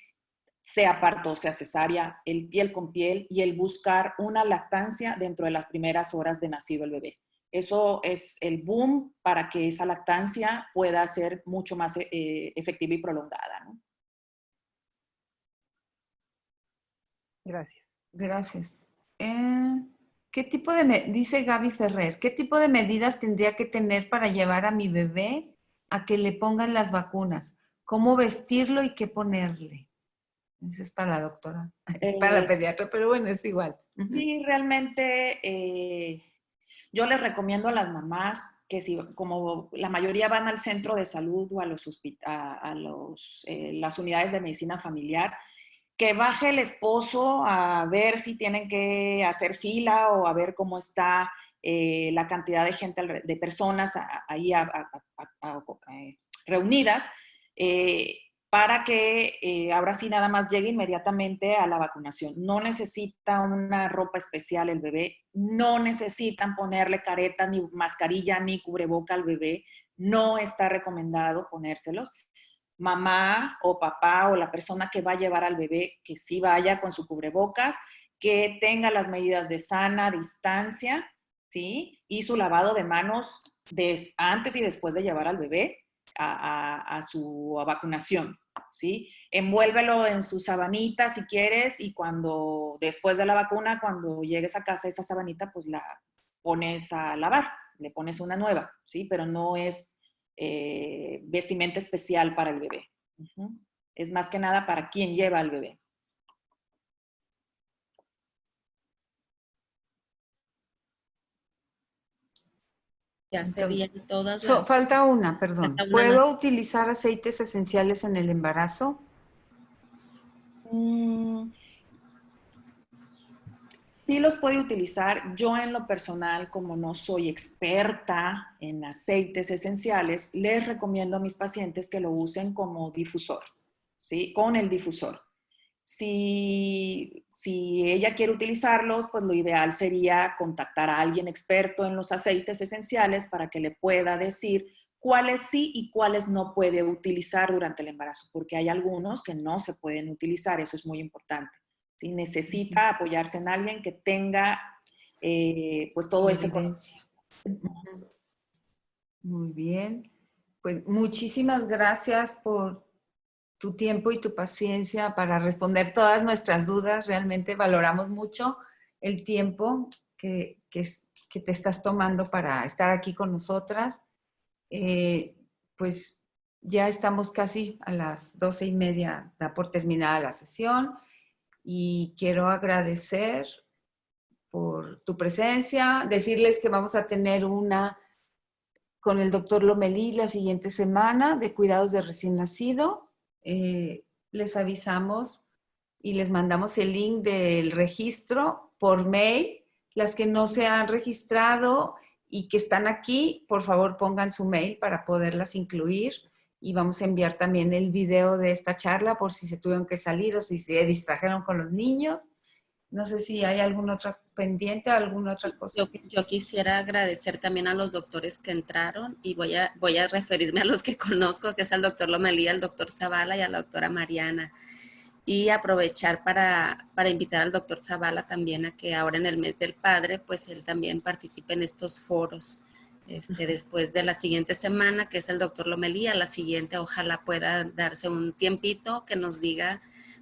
[SPEAKER 3] sea parto o sea cesárea, el piel con piel y el buscar una lactancia dentro de las primeras horas de nacido el bebé. Eso es el boom para que esa lactancia pueda ser mucho más efectiva y prolongada, ¿no?
[SPEAKER 5] Gracias.
[SPEAKER 1] Gracias. Dice Gaby Ferrer, ¿qué tipo de medidas tendría que tener para llevar a mi bebé a que le pongan las vacunas? ¿Cómo vestirlo y qué ponerle? Esa es para la doctora, es para la pediatra, pero bueno, es igual.
[SPEAKER 3] Sí, realmente yo les recomiendo a las mamás que si, como la mayoría van al centro de salud o a las unidades de medicina familiar, que baje el esposo a ver si tienen que hacer fila o a ver cómo está la cantidad de gente, de personas ahí reunidas, para que ahora sí nada más llegue inmediatamente a la vacunación. No necesita una ropa especial el bebé, no necesitan ponerle careta, ni mascarilla, ni cubreboca al bebé, no está recomendado ponérselos. Mamá o papá o la persona que va a llevar al bebé, que sí vaya con su cubrebocas, que tenga las medidas de sana distancia, ¿sí? Y su lavado de manos antes y después de llevar al bebé a su vacunación, ¿sí? Envuélvelo en su sabanita si quieres y después de la vacuna, cuando llegues a casa, esa sabanita, pues la pones a lavar, le pones una nueva, ¿sí? Pero no es vestimenta especial para el bebé. Es más que nada para quien lleva al bebé.
[SPEAKER 2] Ya serían todas las...
[SPEAKER 1] Falta una, perdón.
[SPEAKER 2] Falta una
[SPEAKER 1] ¿Puedo
[SPEAKER 2] más.
[SPEAKER 1] utilizar aceites esenciales en el embarazo?
[SPEAKER 3] Sí los puede utilizar. Yo en lo personal, como no soy experta en aceites esenciales, les recomiendo a mis pacientes que lo usen como difusor, ¿sí? Con el difusor. Si ella quiere utilizarlos, pues lo ideal sería contactar a alguien experto en los aceites esenciales para que le pueda decir cuáles sí y cuáles no puede utilizar durante el embarazo, porque hay algunos que no se pueden utilizar, eso es muy importante. Si necesita apoyarse en alguien que tenga pues todo ese
[SPEAKER 1] conocimiento. Muy bien. Pues muchísimas gracias por tu tiempo y tu paciencia para responder todas nuestras dudas. Realmente valoramos mucho el tiempo que te estás tomando para estar aquí con nosotras. Pues ya estamos casi a las 12:30, da por terminada la sesión. Y quiero agradecer por tu presencia, decirles que vamos a tener una con el doctor Lomelí la siguiente semana de cuidados de recién nacido. Les avisamos y les mandamos el link del registro por mail. Las que no se han registrado y que están aquí, por favor pongan su mail para poderlas incluir. Y vamos a enviar también el video de esta charla por si se tuvieron que salir o si se distrajeron con los niños. No sé si hay alguna otra pendiente, alguna otra cosa.
[SPEAKER 2] Yo quisiera agradecer también a los doctores que entraron y voy a referirme a los que conozco, que es al doctor Lomelí, al doctor Zavala y a la doctora Mariana. Y aprovechar para invitar al doctor Zavala también a que ahora en el mes del padre, pues él también participe en estos foros. Después de la siguiente semana, que es el doctor Lomelí, a la siguiente ojalá pueda darse un tiempito que nos diga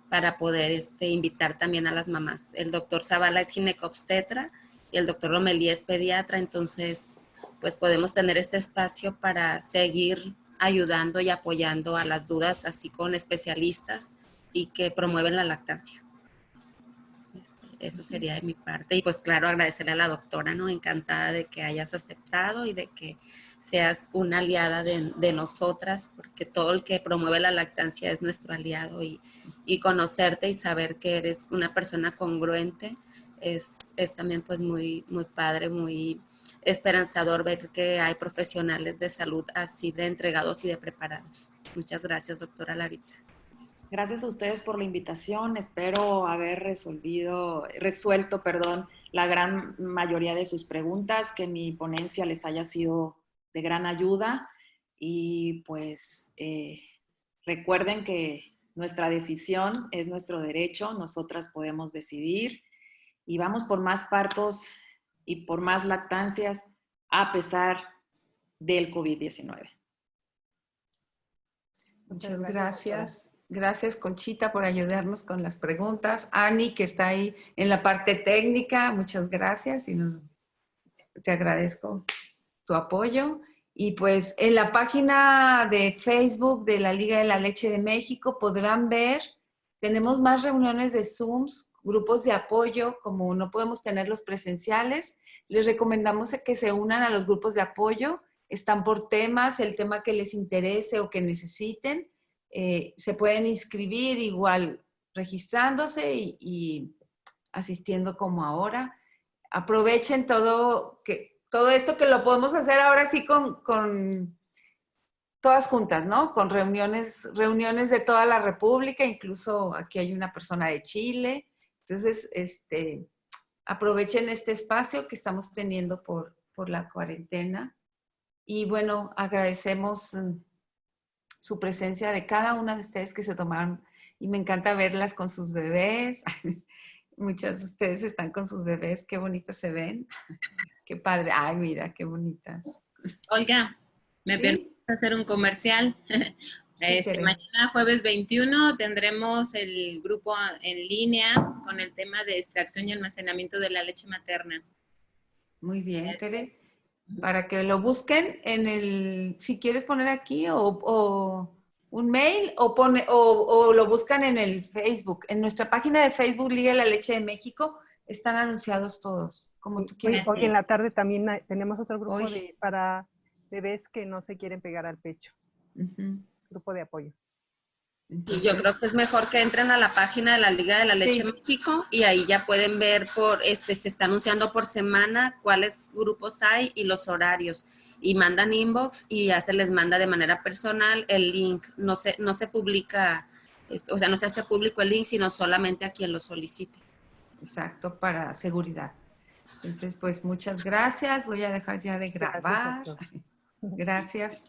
[SPEAKER 2] para poder invitar también a las mamás. El doctor Zavala es ginecobstetra y el doctor Lomelí es pediatra, entonces pues podemos tener este espacio para seguir ayudando y apoyando a las dudas así con especialistas y que promueven la lactancia. Eso sería de mi parte. Y pues claro, agradecerle a la doctora, ¿no? Encantada de que hayas aceptado y de que seas una aliada de nosotras, porque todo el que promueve la lactancia es nuestro aliado y conocerte y saber que eres una persona congruente es también pues muy, muy padre, muy esperanzador ver que hay profesionales de salud así de entregados y de preparados. Muchas gracias, doctora Laritza.
[SPEAKER 3] Gracias a ustedes por la invitación. Espero haber resuelto, la gran mayoría de sus preguntas, que mi ponencia les haya sido de gran ayuda. Y pues recuerden que nuestra decisión es nuestro derecho, nosotras podemos decidir y vamos por más partos y por más lactancias a pesar del COVID-19.
[SPEAKER 1] Muchas gracias. Gracias, Conchita, por ayudarnos con las preguntas. Ani, que está ahí en la parte técnica, muchas gracias y te agradezco tu apoyo. Y pues en la página de Facebook de la Liga de la Leche de México podrán ver, tenemos más reuniones de Zooms, grupos de apoyo, como no podemos tenerlos presenciales. Les recomendamos que se unan a los grupos de apoyo. Están por temas, el tema que les interese o que necesiten. Se pueden inscribir igual registrándose y asistiendo como ahora. Aprovechen todo esto que lo podemos hacer ahora sí con todas juntas, ¿no? Con reuniones de toda la República, incluso aquí hay una persona de Chile. Entonces, aprovechen este espacio que estamos teniendo por la cuarentena. Y bueno, agradecemos su presencia de cada una de ustedes que se tomaron y me encanta verlas con sus bebés. Muchas de ustedes están con sus bebés, qué bonitas se ven. Qué padre. Ay, mira, qué bonitas.
[SPEAKER 8] Olga, ¿me permites hacer un comercial? Mañana jueves 21 tendremos el grupo en línea con el tema de extracción y almacenamiento de la leche materna.
[SPEAKER 1] Muy bien, Tere. Para que lo busquen si quieres poner aquí o un mail o lo buscan en el Facebook. En nuestra página de Facebook, Liga de la Leche de México, están anunciados todos, como tú quieras.
[SPEAKER 5] Hoy en la tarde también tenemos otro grupo para bebés que no se quieren pegar al pecho. Grupo de apoyo.
[SPEAKER 2] Y yo creo que es mejor que entren a la página de la Liga de la Leche México y ahí ya pueden ver se está anunciando por semana cuáles grupos hay y los horarios. Y mandan inbox y ya se les manda de manera personal el link. No se publica, no se hace público el link, sino solamente a quien lo solicite.
[SPEAKER 1] Exacto, para seguridad. Entonces, pues muchas gracias. Voy a dejar ya de grabar. Gracias.